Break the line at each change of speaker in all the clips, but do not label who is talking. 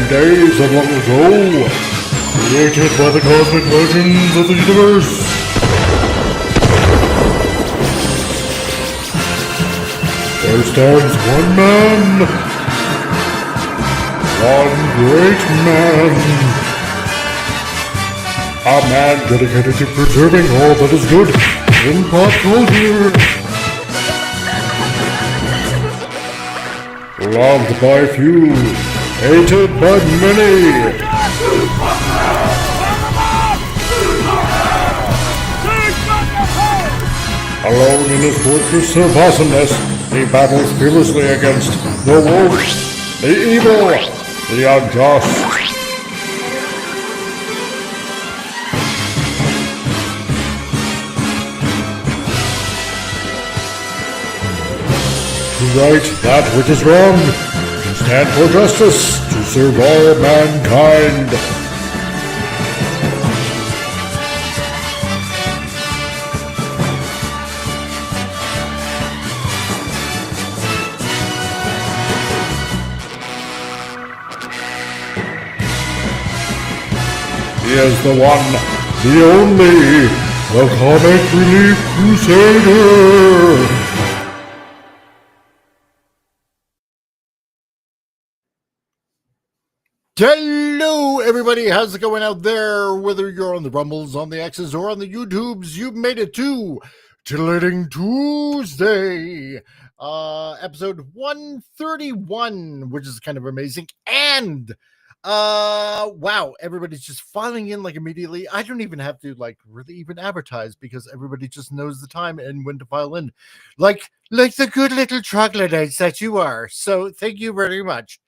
days of long ago, created by the cosmic legends of the universe. There stands one man, one great man, a man dedicated to preserving all that is good in pop culture. Loved by few, hated by many. Alone in his fortress of awesomeness, he battles fearlessly against the wolf, the evil, the unjust. To right that which is wrong, to stand for justice, to serve all mankind. He is the one, the only, the comic Relief Crusader.
Hello, everybody. How's it going out there? Whether you're on the Rumbles, on the X's, or on the YouTubes, you've made it to Titillating Tuesday, episode 131, which is kind of amazing. And wow, everybody's just filing in like immediately. I don't even have to like really even advertise because everybody just knows the time and when to file in, like the good little troglodytes that you are. So thank you very much.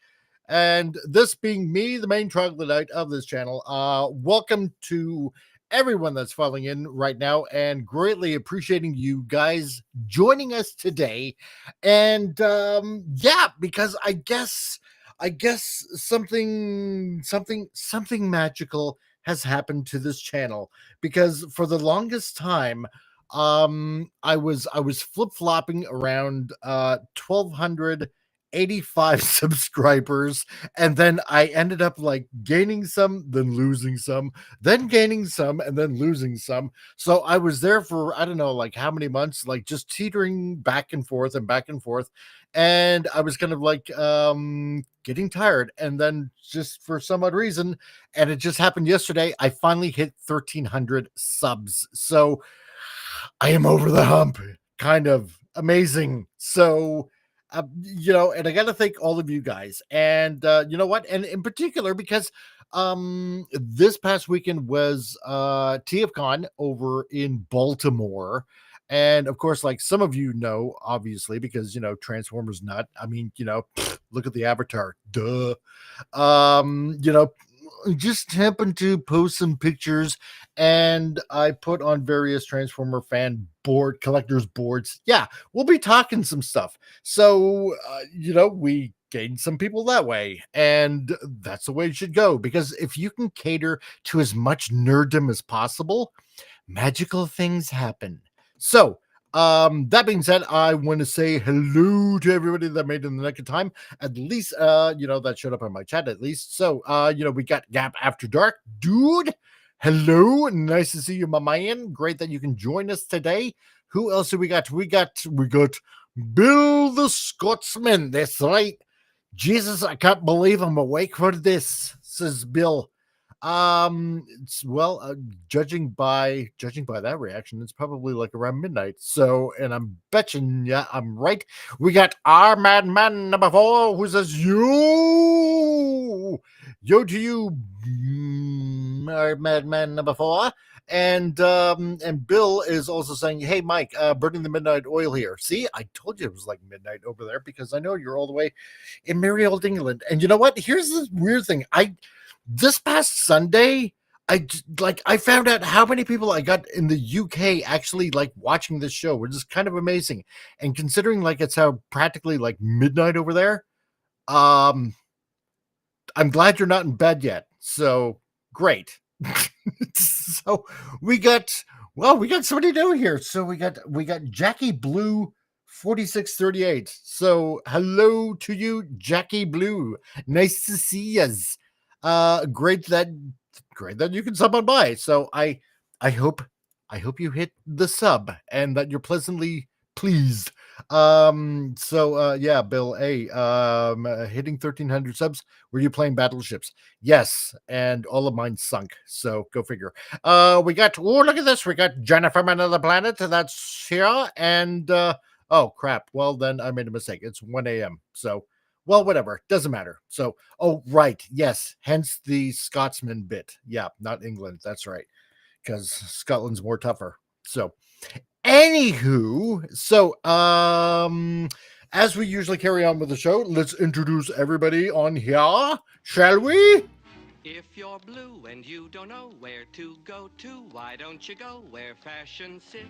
And this being me, the main troglodyte of this channel, welcome to everyone that's filing in right now, and greatly appreciating you guys joining us today. And yeah, because I guess something magical has happened to this channel, because for the longest time I was flip-flopping around 1,285 subscribers, and then I ended up like gaining some, then losing some, then gaining some, and then losing some. So I was there for I don't know like how many months, like just teetering back and forth, and I was kind of like getting tired. And then just for some odd reason, and it just happened yesterday, I finally hit 1,300 subs. So I am over the hump. Kind of amazing. So you know, and I got to thank all of you guys. And you know what? And in particular, because this past weekend was TFCon over in Baltimore. And of course, like some of you know, obviously, because, you know, Transformers nut. I mean, you know, look at the avatar. Duh. You know, just happened to post some pictures, and I put on various Transformer fan collectors boards. Yeah, we'll be talking some stuff. So, you know, we gained some people that way, and that's the way it should go, because if you can cater to as much nerddom as possible, magical things happen. So, that being said, I want to say hello to everybody that made it in the nick of time. At least, you know, that showed up on my chat at least. So, you know, we got Gap After Dark, dude. Hello, nice to see you, my man. Great that you can join us today. Who else do we got? We got Bill the Scotsman. That's right. Jesus, I can't believe I'm awake for this, says Bill. Well, judging by that reaction, it's probably like around midnight. So, and I'm betting, yeah, I'm right. We got our madman number 4, who says yo to you, our madman number 4. And Bill is also saying, hey Mike, burning the midnight oil here. See, I told you it was like midnight over there, because I know you're all the way in merry old England. And you know what? Here's the weird thing. This past Sunday, I found out how many people I got in the UK actually like watching this show, which is kind of amazing. And considering like it's how practically like midnight over there, I'm glad you're not in bed yet. So great. So we got somebody new here. So we got Jackie Blue 4638. So hello to you, Jackie Blue. Nice to see yous. Great that you can sub on by. So I hope you hit the sub and that you're pleasantly pleased. Yeah, Bill A, hitting 1,300 subs. Were you playing battleships? Yes, and all of mine sunk. So go figure. We got, look at this. We got Jennifer from another planet. That's here. And oh crap. Well, then I made a mistake. It's 1 a.m. So well, whatever. Doesn't matter. So, oh, right. Yes. Hence the Scotsman bit. Yeah, not England. That's right. Because Scotland's more tougher. So, anywho, as we usually carry on with the show, let's introduce everybody on here, shall we?
If you're blue and you don't know where to go to, why don't you go where fashion sits?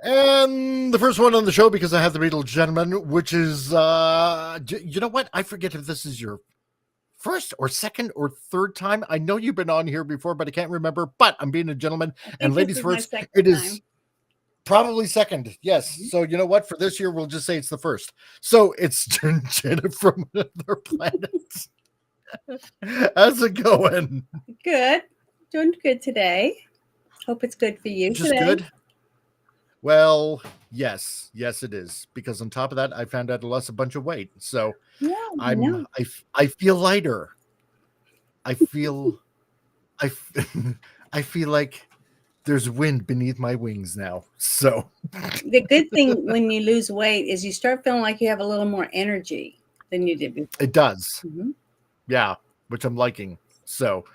And the first one on the show, because I have the Beatles gentleman, which is, you know what? I forget if this is your first or second or third time. I know you've been on here before, but I can't remember. But I'm being a gentleman. And ladies first, it is probably second. Yes. Mm-hmm. So you know what? For this year, we'll just say it's the first. So it's Jennifer from another planet. How's it going?
Good. Doing good today. Hope it's good for you
just
today.
Good. Well, yes, it is. Because on top of that, I found out I lost a bunch of weight. So
yeah,
I feel lighter. I feel like there's wind beneath my wings now. So
the good thing when you lose weight is you start feeling like you have a little more energy than you did before.
It does.
Mm-hmm.
Yeah, which I'm liking. So,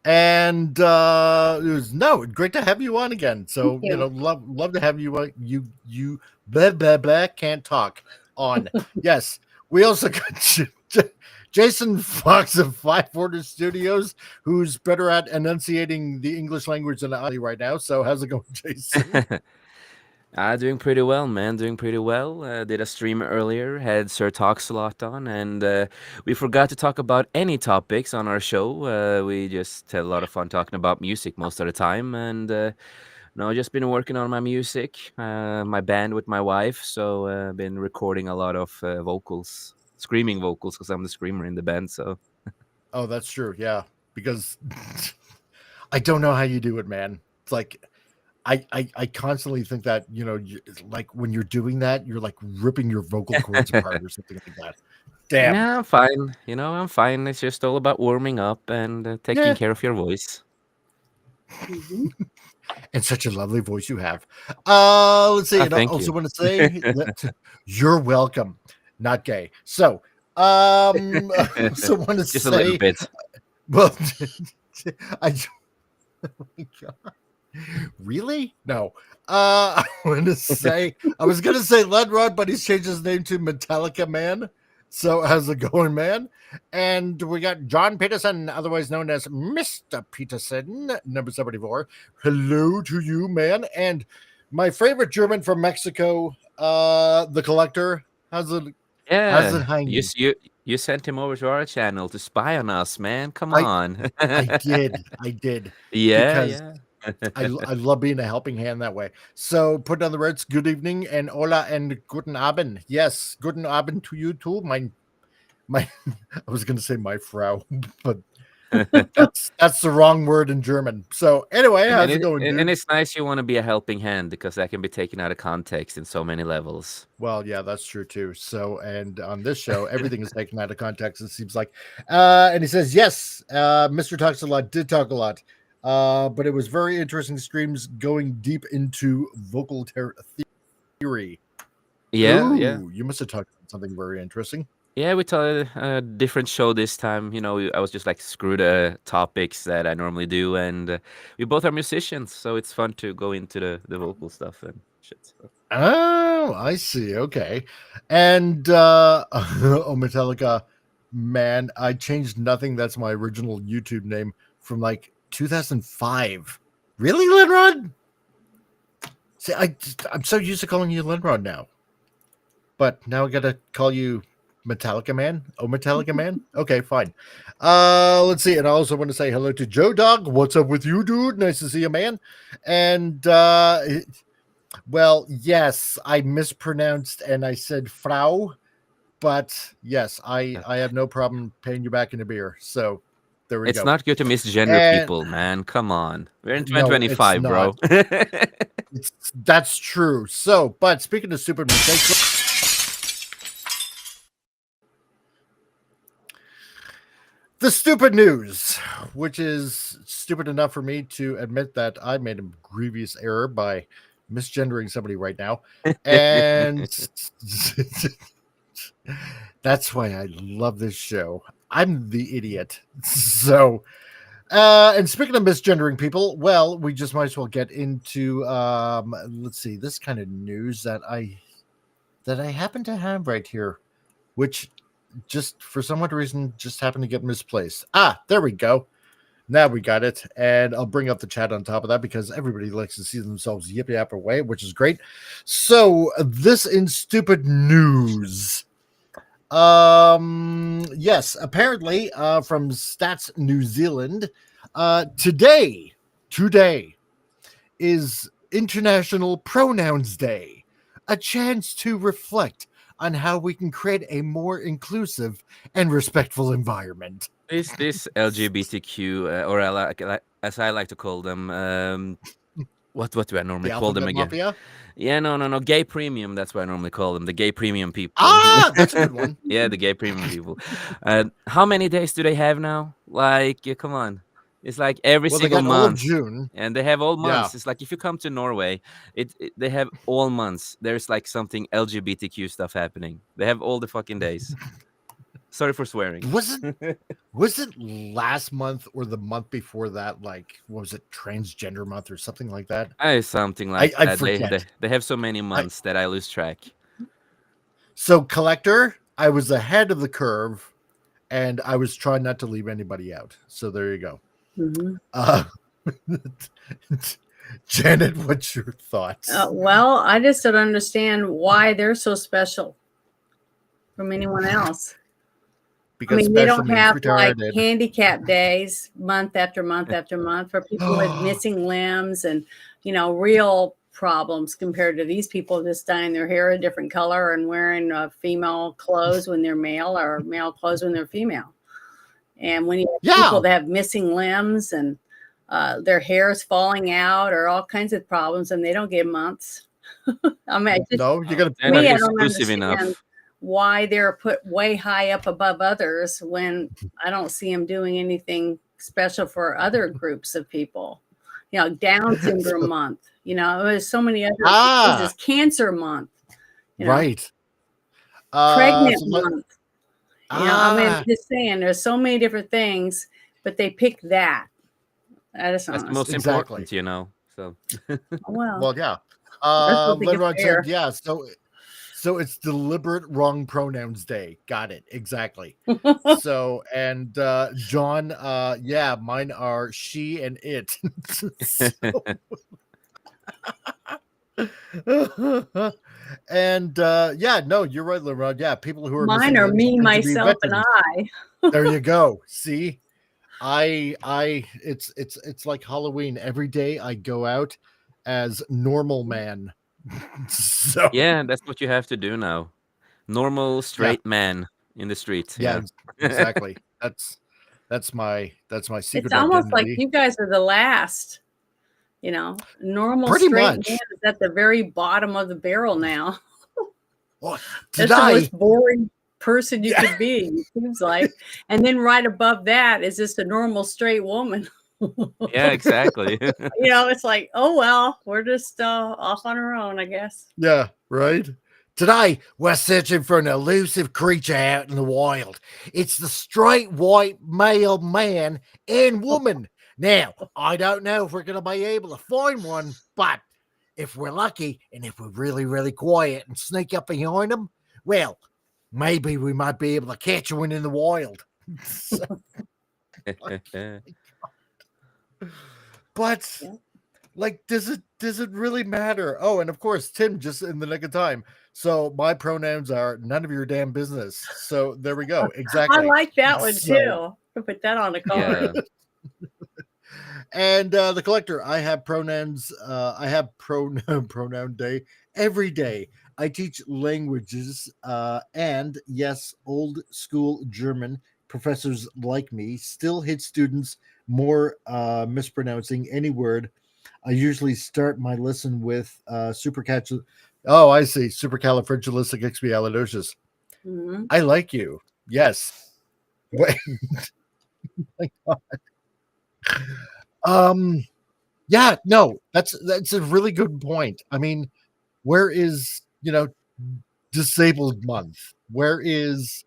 and great to have you on again. So you know, love to have you. You blah blah blah can't talk on. Yes, we also got Jason Fox of Five Order Studios, who's better at enunciating the English language than I right now. So how's it going, Jason?
Doing pretty well, man. Doing pretty well. Did a stream earlier, had Sir Talks a lot on, and we forgot to talk about any topics on our show. We just had a lot of fun talking about music most of the time, and no, just been working on my music, my band with my wife. So been recording a lot of vocals, screaming vocals, because I'm the screamer in the band. So,
oh, that's true. Yeah, because I don't know how you do it, man. It's like. I constantly think that, you know, like when you're doing that, you're like ripping your vocal cords apart or something like that. Damn.
Yeah, I'm fine. You know, I'm fine. It's just all about warming up and taking care of your voice.
Mm-hmm.
And such a lovely voice you have. Let's see. And I also want to say that you're welcome. Not gay. So, so want to
just
say
a little bit.
Well, oh my God. Really? No. I want to say I was gonna say Ledrod, but he's changed his name to Metallica Man. So how's it going, man? And we got John Peterson, otherwise known as Mr. Peterson, number 74. Hello to you, man. And my favorite German from Mexico, the Collector. How's it?
Yeah,
how's it hanging?
You sent him over to our channel to spy on us, man. Come on.
I did.
Yeah, yeah.
I love being a helping hand that way. So put on the words, good evening and hola and guten Abend. Yes, guten Abend to you too. My I was going to say my Frau, but that's the wrong word in German. So anyway, how's it going, dude?
And it's nice you want to be a helping hand because that can be taken out of context in so many levels.
Well, yeah, that's true too. So, and on this show, everything is taken out of context, it seems like. And he says, yes, Mr. Talks a Lot did talk a lot. But it was very interesting streams going deep into vocal theory.
Yeah,
Ooh,
yeah.
You must have talked about something very interesting.
Yeah, we told a different show this time. You know, I was just like, screw the topics that I normally do. And we both are musicians, so it's fun to go into the vocal stuff and shit. So.
Oh, I see. Okay. And Metallica, man, I changed nothing. That's my original YouTube name from like 2005. Really, Linrod? See, I'm so used to calling you Linrod now. But now I gotta call you Metallica Man. Oh, Metallica Man. Okay, fine. Let's see. And I also want to say hello to Joe Dog. What's up with you, dude? Nice to see you, man. And well, yes, I mispronounced and I said Frau. but yes, I have no problem paying you back in a beer. So there we
It's
go.
not good to misgender
And
people, man. Come on. We're in
no, it's
2025, bro.
not. That's true. So, but speaking of stupid mistakes, the stupid news, which is stupid enough for me to admit that I made a grievous error by misgendering somebody right now. And that's why I love this show. I'm the idiot. So, and speaking of misgendering people, well, we just might as well get into let's see, this kind of news that I happen to have right here, which just for some odd reason just happened to get misplaced. There we go. Now we got it. And I'll bring up the chat on top of that because everybody likes to see themselves yippee yap away, which is great. So this in stupid news. Yes, apparently from Stats New Zealand, today is International Pronouns Day, a chance to reflect on how we can create a more inclusive and respectful environment.
This LGBTQ, or as I like to call them, what do I normally
The
call them
Alphabet
again?
Mafia?
Yeah, no, gay premium. That's what I normally call them, the gay premium people.
That's a good one.
Yeah, the gay premium people. How many days do they have now? Like, yeah, come on. It's like every
Well, they
single
got all of
month.
June.
And they have all
Yeah.
months. It's like if you come to Norway, they have all months. There's like something LGBTQ stuff happening. They have all the fucking days. Sorry for swearing.
Was it last month or the month before that? Like, what was it, Transgender Month or something like that?
Something like
I
that.
forget.
They have so many months that I lose track.
So, Collector, I was ahead of the curve, and I was trying not to leave anybody out. So there you go.
Mm-hmm.
Janet, what's your thoughts?
Well, I just don't understand why they're so special from anyone else.
Because
I mean, they
special
don't
means
have like
retarded.
handicap days month after month after month for people with missing limbs and, real problems compared to these people just dyeing their hair a different color and wearing female clothes when they're male or male clothes when they're female. And when you have people that have missing limbs and their hair is falling out or all kinds of problems and they don't get months. I mean,
no, you got
to
me, I
exclusive
don't understand
enough.
why they're put way high up above others when I don't see them doing anything special for other groups of people. Down syndrome month. There's so many other diseases. Cancer month.
Right.
Pregnant month. I mean, I'm just saying, there's so many different things, but they pick that. That's
the most
exactly.
important, So.
Well, yeah. Lenrod said, yeah. So it's deliberate wrong pronouns day. Got it. Exactly. So, and John, yeah, mine are she and it. And yeah, no, you're right, Lenrod. Yeah, people who are
mine are me, myself, and I.
There you go. See, it's like Halloween. Every day I go out as normal man. So
yeah, that's what you have to do now. Normal straight man in the street.
Yeah, exactly. That's my secret.
It's almost
identity.
like you guys are the last. Normal
Pretty
straight
much.
man is at the very bottom of the barrel now.
Well,
that's the most boring person you could be, it seems like. And then right above that is just a normal straight woman.
Yeah, exactly.
It's like, oh well, we're just off on our own, I guess.
Yeah, right. Today we're searching for an elusive creature out in the wild. It's the straight white male man and woman. Now, I don't know if we're going to be able to find one, but if we're lucky and if we're really, really quiet and sneak up behind them, well, maybe we might be able to catch one in the wild. But like, does it really matter? Oh, and of course, Tim just in the nick of time. So my pronouns are none of your damn business. So there we go. Exactly.
I like that one too. Put that on the card.
And the collector, I have pronouns. I have pronoun day every day. I teach languages, and yes, old school German professors like me still hit students more mispronouncing any word. I usually start my lesson with supercalifragilistic. Oh, I see, supercalifragilisticexpialidocious.
Mhm.
I like you. Yes. Wait. um. Yeah. No. That's a really good point. I mean, where is disabled month? Where is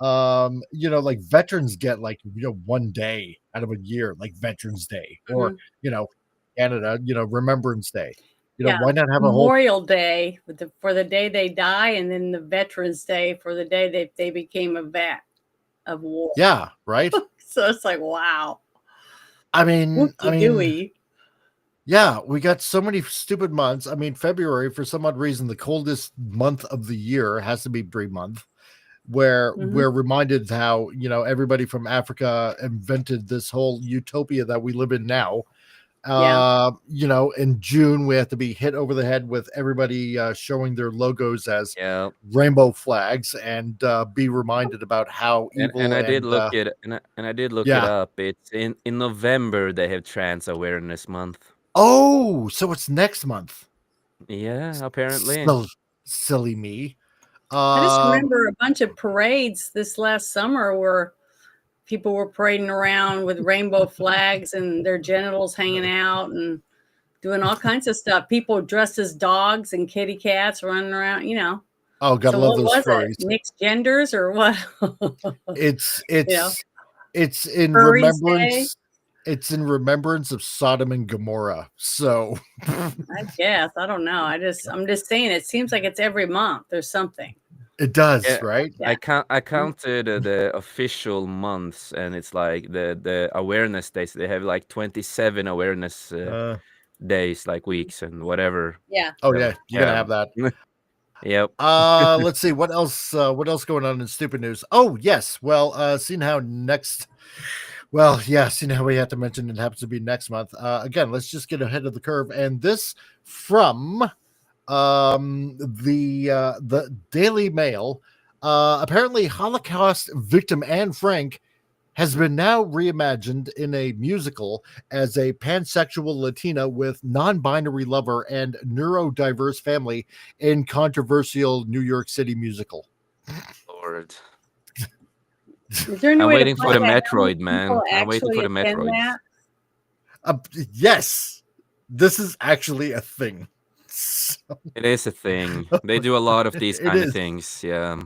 like veterans get like one day out of a year, like Veterans Day, or
Mhm.
you know Canada, Remembrance Day.
Yeah.
Why not have a whole
Memorial Day for the day they die, and then the Veterans Day for the day that they became a vet of war.
yeah, right?
So it's like, wow.
I mean,
Whoopty-dooey.
yeah, we got so many stupid months. I mean, February, for some odd reason, the coldest month of the year has to be Brie month, where we're reminded how, everybody from Africa invented this whole utopia that we live in now.
Yeah.
In June, we have to be hit over the head with everybody showing their logos as
Yeah.
rainbow flags and be reminded about how evil
And I did
and
look it and I did look it
yeah.
up. It's in November they have Trans Awareness Month.
Oh, so it's next month.
Yeah, apparently.
So silly me.
I just remember a bunch of parades this last summer where people were parading around with rainbow flags and their genitals hanging out and doing all kinds of stuff. People dressed as dogs and kitty cats running around,
Oh, gotta
So
love
what
those
was
furries.
it? Mixed genders or what?
It's
Yeah.
it's in
Furries Day?
remembrance. It's in remembrance of Sodom and Gomorrah. So
I guess. I don't know. I'm just saying it seems like it's every month or something.
it does,
Yeah,
right?
Yeah.
I counted the official months, and it's like the awareness days. They have like 27 awareness days, like weeks and whatever.
Yeah.
Oh
So,
yeah, you're gonna have that.
Yep.
Let's see what else going on in stupid news. Oh yes, well, seeing how we have to mention it happens to be next month. Again, let's just get ahead of the curve, and this from the Daily Mail. Apparently Holocaust victim Anne Frank has been now reimagined in a musical as a pansexual Latina with non-binary lover and neurodiverse family in controversial New York City musical.
Lord.
Is there any
I'm
way to
waiting for
find
the
out how many
Metroid, man.
people
I'm waiting for
actually
the
attend
Metroids.
that?
Yes, this is actually a thing. So,
It is a thing. They do a lot of these
It
kind of
is.
things. Yeah.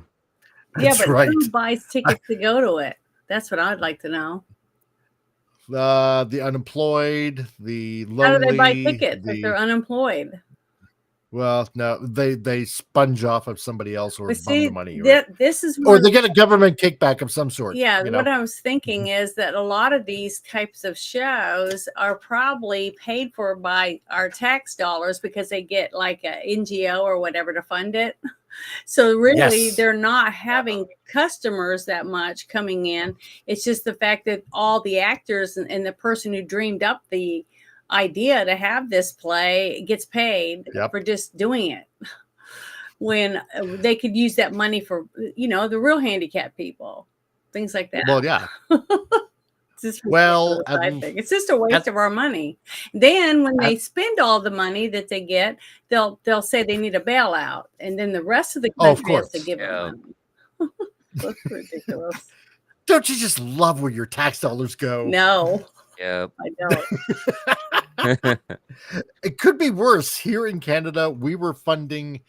Yeah,
That's
but
right.
who buys tickets to go to it? That's what I'd like to know.
The unemployed, the lonely.
How do they buy tickets if they're unemployed?
Well, no, they sponge off of somebody else or
But
bum
see,
the money, right?
this is
Or
one.
they get a government kickback of some sort.
Yeah, what I was thinking is that a lot of these types of shows are probably paid for by our tax dollars because they get like a NGO or whatever to fund it. So really,
Yes.
they're not having customers that much coming in. It's just the fact that all the actors and the person who dreamed up the idea to have this play gets paid for just doing it, when they could use that money for the real handicapped people, things like that.
Well, yeah.
It's just
Well,
I think it's just a waste of our money. Then when they spend all the money that they get, they'll say they need a bailout, and then the rest of the country has to give them money. That's ridiculous.
Don't you just love where your tax dollars go?
No.
Yeah.
I don't.
It could be worse. Here in Canada, we were funding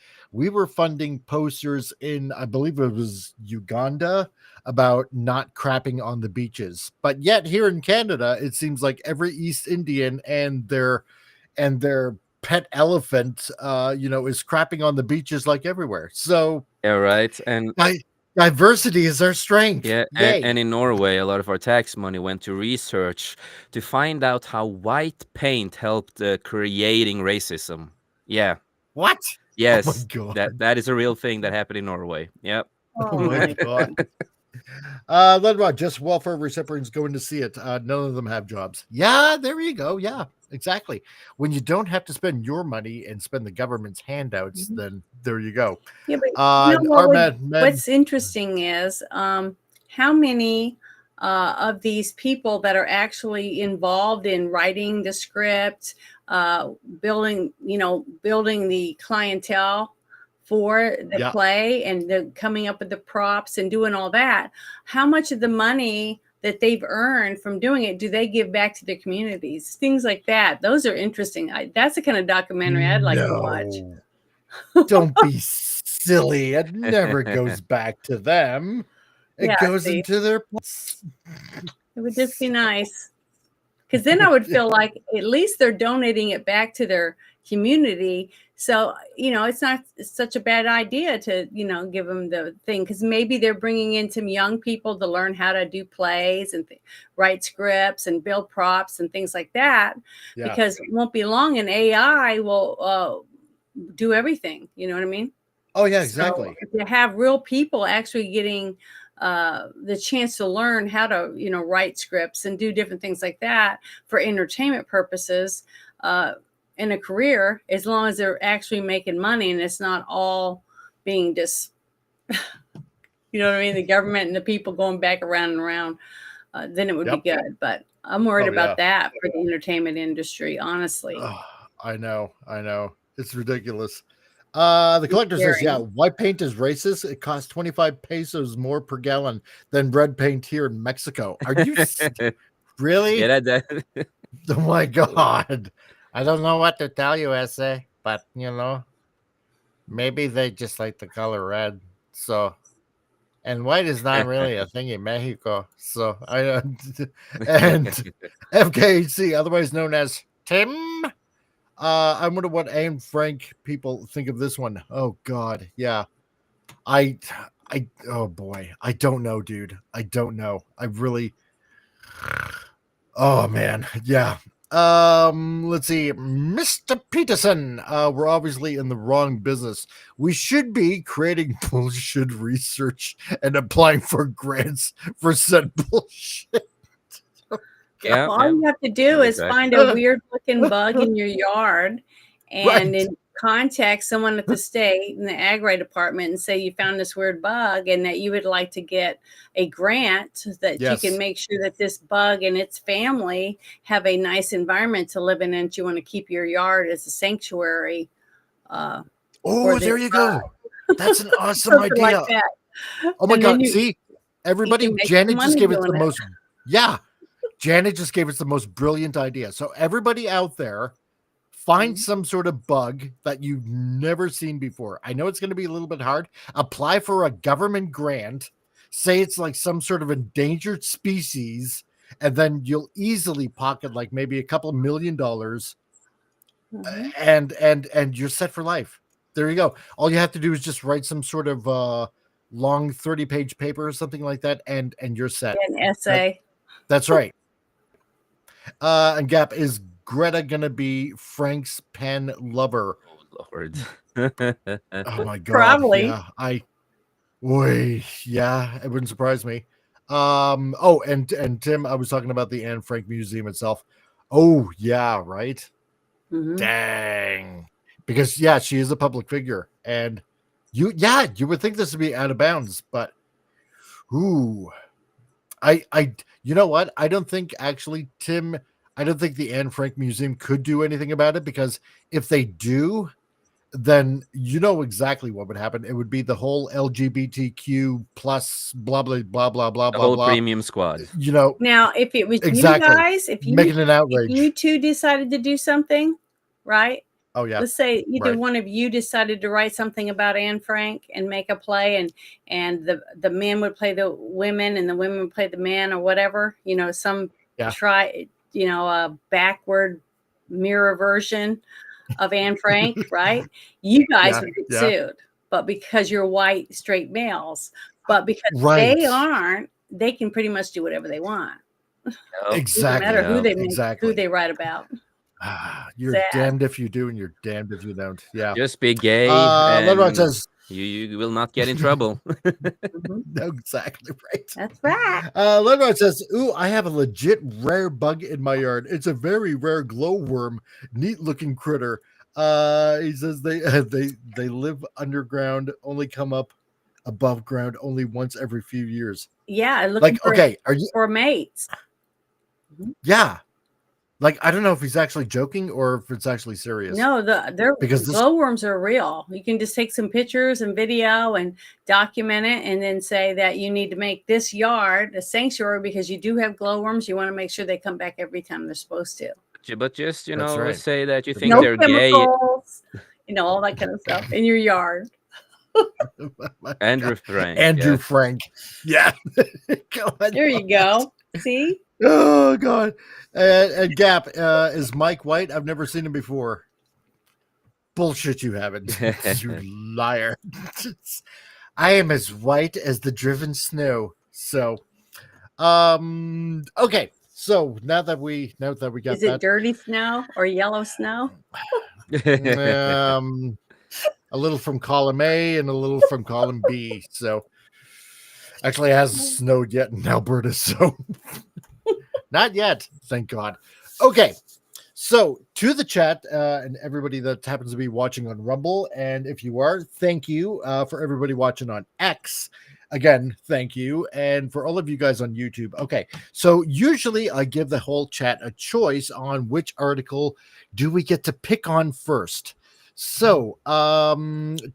posters in, I believe it was Uganda, about not crapping on the beaches. But yet here in Canada, it seems like every East Indian and their pet elephant is crapping on the beaches like everywhere. So
Yeah, right. And
diversity is our strength.
yeah,
Yay.
and in Norway, a lot of our tax money went to research to find out how white paint helped creating racism. Yeah.
What?
Yes.
Oh my God.
That is a real thing that happened in Norway. Yep.
Oh my God. Let about just welfare recipients going to see it. None of them have jobs. Yeah, there you go. Yeah, exactly. When you don't have to spend your money and spend the government's handouts,
Mhm.
then there you go.
Yeah, but you know
Our
what's interesting is how many of these people that are actually involved in writing the script, building, building the clientele for the
yeah,
play and the coming up with the props and doing all that, how much of the money that they've earned from doing it do they give back to their communities? Things like that. Those are interesting. That's the kind of documentary I'd like to watch.
no, don't be silly. It never goes back to them. It
Yeah,
goes
see,
into their.
it would just be nice. Because then I would feel like at least they're donating it back to their community. So, it's such a bad idea to, give them the thing. Because maybe they're bringing in some young people to learn how to do plays and write scripts and build props and things like that.
Yeah.
Because it won't be long and AI will do everything. You know what I mean?
Oh yeah,
So
exactly.
to have real people actually getting the chance to learn how to, write scripts and do different things like that for entertainment purposes in a career, as long as they're actually making money and it's not all being just, you know what I mean, the government and the people going back around and around, then it would be
Yep.
good. But I'm worried
Oh yeah.
about that for the entertainment industry, honestly.
Oh, I know. It's ridiculous. The collector says, yeah,
Scary.
white paint is racist. It costs 25 pesos more per gallon than red paint here in Mexico. Are you really?
Yeah, that.
Oh my God. I don't know what to tell you, SA, but maybe they just like the color red. So, and white is not really a thing in Mexico. So, and FKHC, otherwise known as Tim. I wonder what Anne Frank people think of this one. Oh God, yeah. Oh boy, I don't know, dude. I don't know. I really. Oh man, yeah. Let's see, Mr. Peterson. We're obviously in the wrong business. We should be creating bullshit research and applying for grants for said bullshit.
Yeah,
All
yeah.
you have to do is
Exactly.
find a weird looking bug in your yard and
Right.
then contact someone at the state in the agri department and say you found this weird bug and that you would like to get a grant so that you can
Yes.
make sure that this bug and its family have a nice environment to live in, and you want to keep your yard as a sanctuary.
Oh,
For
there
this
you
bug.
go. That's an awesome
Something like
idea.
that.
Oh my
And then
God.
you
See,
can
everybody,
make some
Janet just
money
gave us
doing
the
it.
most. Yeah. Janet just gave us the most brilliant idea. So, everybody out there, find some sort of bug that you've never seen before. I know it's going to be a little bit hard. Apply for a government grant. Say it's like some sort of endangered species, and then you'll easily pocket like maybe a couple $1 million,
Mhm.
and you're set for life. There you go. All you have to do is just write some sort of long 30-page paper or something like that, and you're set.
An essay.
That's right. And Gap, is Greta gonna be Frank's pen lover?
Oh Lord.
Oh my God.
Probably.
Yeah. Yeah, it wouldn't surprise me. Oh, and Tim, I was talking about the Anne Frank Museum itself. Oh, yeah, right.
Mhm.
Dang. Because yeah, she is a public figure. And you would think this would be out of bounds, but ooh. You know what? I don't think actually, Tim, I don't think the Anne Frank Museum could do anything about it, because if they do, then you know exactly what would happen. It would be the whole LGBTQ plus blah blah blah blah blah
The
blah
whole
blah.
premium squad.
Now, if it was
Exactly.
you guys, if
Making an outrage.
you two decided to do something, right?
Oh yeah.
Let's say either
Right.
one of you decided to write something about Anne Frank and make a play, and the men would play the women and the women would play the men, or whatever, some
Yeah.
a backward mirror version of Anne Frank, right? You guys
Yeah,
would get
yeah.
sued, but because you're white straight males, but because
Right.
they aren't, they can pretty much do whatever they want.
Yep.
Doesn't
Exactly.
matter who they
Exactly.
who they write about.
You're
Sad.
damned if you do and you're damned if you don't. Yeah.
Just be gay
Leonard
and
says,
You will not get in trouble.
Mhm.
No, exactly right.
That's right.
Leonard says, "Ooh, I have a legit rare bug in my yard. It's a very rare glowworm, neat looking critter." He says they live underground, only come up above ground only once every few years.
Yeah, looking
Like,
for
okay, are you?
for mates.
Yeah, like I don't know if he's actually joking or if it's actually serious.
No, their
Because this,
glowworms are real. You can just take some pictures and video and document it, and then say that you need to make this yard a sanctuary because you do have glowworms. You want to make sure they come back every time they're supposed to.
But just,
That's right.
say that you
But
think
No
they're gay.
chemicals, all that kind of stuff in your yard.
Andrew Frank.
Andrew
yes.
Frank. Yeah. God.
There you go. See?
Oh God. And Gap, is Mike white? I've never seen him before. Bullshit, you haven't. You liar. I am as white as the driven snow. So okay. So now that we got
Is it
that,
dirty snow or yellow snow?
a little from column A and a little from column B. So actually it hasn't snowed yet in Alberta, so not yet, thank God. Okay, so to the chat and everybody that happens to be watching on Rumble, and if you are, thank you. For everybody watching on X, again, thank you. And for all of you guys on YouTube, okay, so usually I give the whole chat a choice on which article do we get to pick on first. So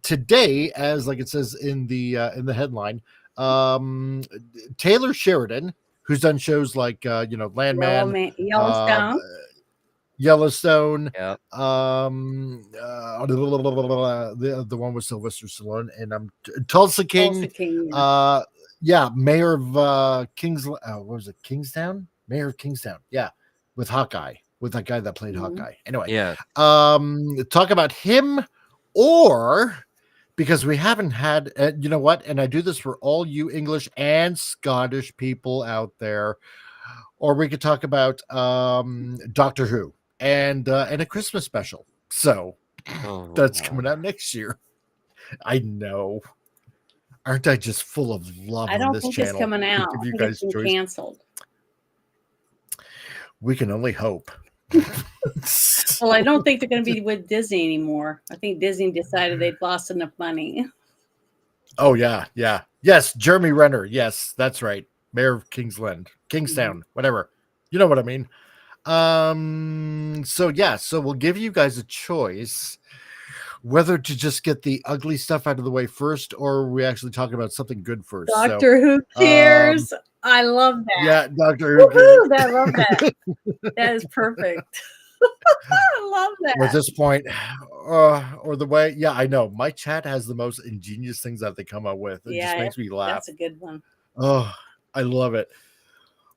today, as like it says in the headline, Taylor Sheridan, who's done shows like Landman,
Yellowstone.
Yellowstone,
Yeah.
the one with Sylvester Stallone, and Tulsa King,
Tulsa King, yeah.
Mayor of what was it, Kingstown? Mayor of Kingstown, yeah, with Hawkeye, with that guy that played Hawkeye. Anyway,
Yeah.
talk about him, or because we haven't had, you know what, and I do this for all you English and Scottish people out there, or we could talk about Doctor Who and a Christmas special. So that's coming out next year. I know. Aren't I just full of love
I
on
don't
this
think
channel?
it's coming out.
Give
I
you
think
guys
it's been
choice.
canceled.
We can only hope.
Well, I don't think they're going to be with Disney anymore. I think Disney decided they'd lost enough money.
Oh yeah. Yes, Jeremy Renner. Yes, that's right. Mayor of Kingstown, whatever. You know what I mean. So we'll give you guys a choice whether to just get the ugly stuff out of the way first, or we actually talk about something good first.
Doctor Who cares. I love that.
Yeah, Doctor Who.
Woohoo, I love that. That is perfect. I love that.
Or at this point, or the way, I know my chat has the most ingenious things that they come up with. It just makes me laugh.
That's a good one.
Oh, I love it.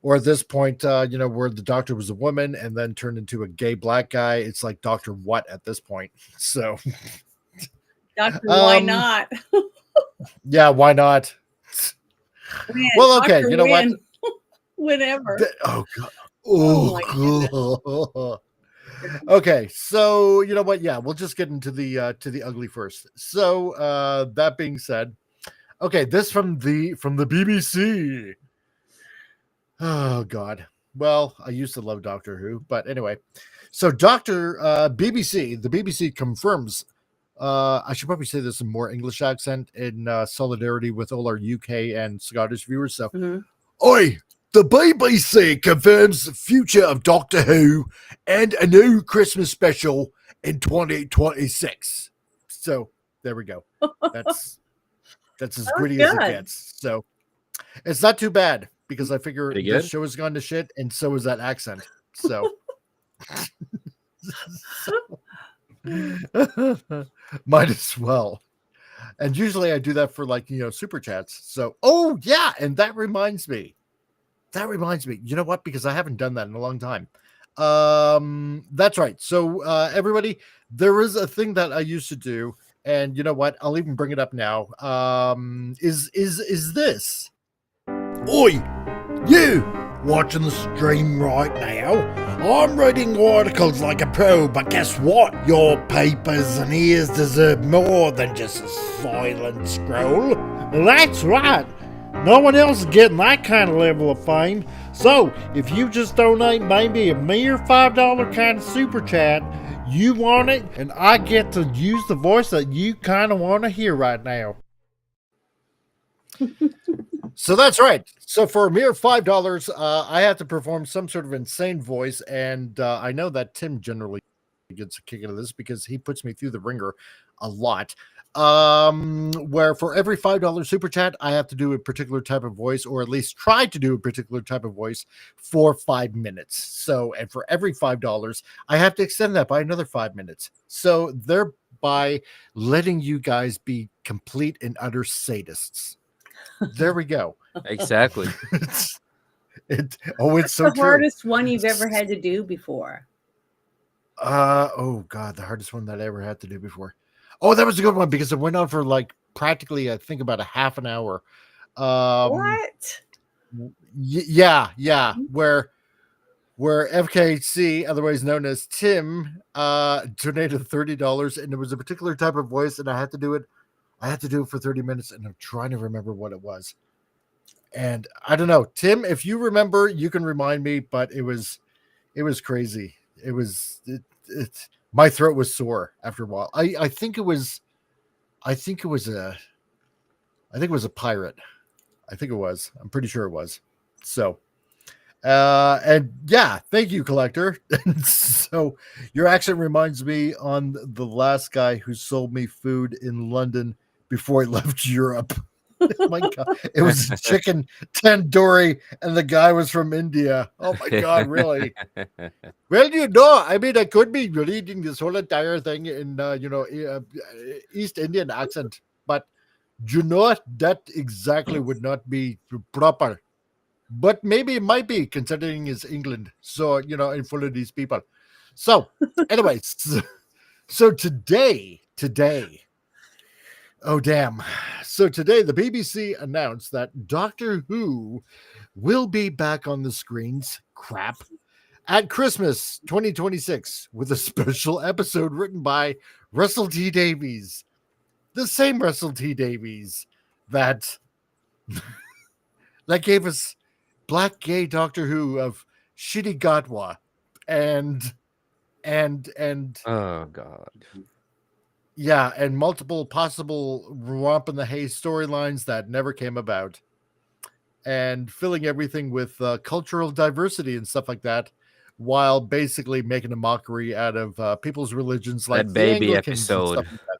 Or at this point, where the doctor was a woman and then turned into a gay black guy. It's like Doctor What at this point. So,
Doctor, why not?
Yeah, why not?
Man,
Well, okay,
Dr.
you know what?
Whenever.
Oh God.
Oh, my
Okay, so you know what? Yeah, we'll just get into the ugly first. So that being said, okay, this from the BBC. Oh God. Well, I used to love Doctor Who, but anyway. So the BBC confirms. I should probably say this in more English accent in solidarity with all our UK and Scottish viewers. So, Oi, the BBC confirms the future of Doctor Who and a new Christmas special in 2026. So there we go. That's as gritty as it gets. So it's not too bad because I figure this show has gone to shit, and so is that accent. So. Might as well. And usually I do that for super chats. So and that reminds me, you know what, because I haven't done that in a long time. That's right. So everybody, there is a thing that I used to do, and you know what, I'll even bring it up now. Is this, oi, you watching the stream right now. I'm reading articles like a pro, but guess what? Your papers and ears deserve more than just a silent scroll. That's right. No one else is getting that kind of level of fame. So, if you just donate maybe a mere $5 kind of super chat, you want it, and I get to use the voice that you kind of want to hear right now. So that's right. So for a mere $5, I have to perform some sort of insane voice, and I know that Tim generally gets a kick out of this because he puts me through the ringer a lot. Where for every $5 super chat, I have to do a particular type of voice, or at least try to do a particular type of voice for 5 minutes. So, and for every $5, I have to extend that by another 5 minutes. So thereby letting you guys be complete and utter sadists. There we go.
Exactly.
It's so
What's
true.
the hardest one you've ever had to do before?
Oh God, the hardest one that I ever had to do before. Oh, that was a good one because it went on for like practically, I think, about a half an hour.
What?
Yeah. Where FKC, otherwise known as Tim, donated $30, and it was a particular type of voice, and I had to do it. I had to do it for 30 minutes, and I'm trying to remember what it was. And I don't know, Tim, if you remember, you can remind me. But it was crazy. My throat was sore after a while. I think it was a pirate. I think it was. I'm pretty sure it was. So, and yeah, thank you, Collector. And so your accent reminds me on the last guy who sold me food in London before he left Europe. Oh my God. It was chicken tandoori, and the guy was from India. Oh my God, really? Well, I mean, I could be reading this whole entire thing in, East Indian accent, but that exactly would not be proper. But maybe it might be, considering it's England. So, in full of these people. So, anyways, so today, oh, damn. So today, the BBC announced that Doctor Who will be back on the screens, at Christmas 2026 with a special episode written by Russell T Davies. The same Russell T Davies that gave us Black Gay Doctor Who of Shitty Gatwa and
Oh God.
yeah, and multiple possible Romp in the Haze storylines that never came about, and filling everything with cultural diversity and stuff like that, while basically making a mockery out of people's religions, like
That
the
baby
Anglicans and stuff
episode.
like that.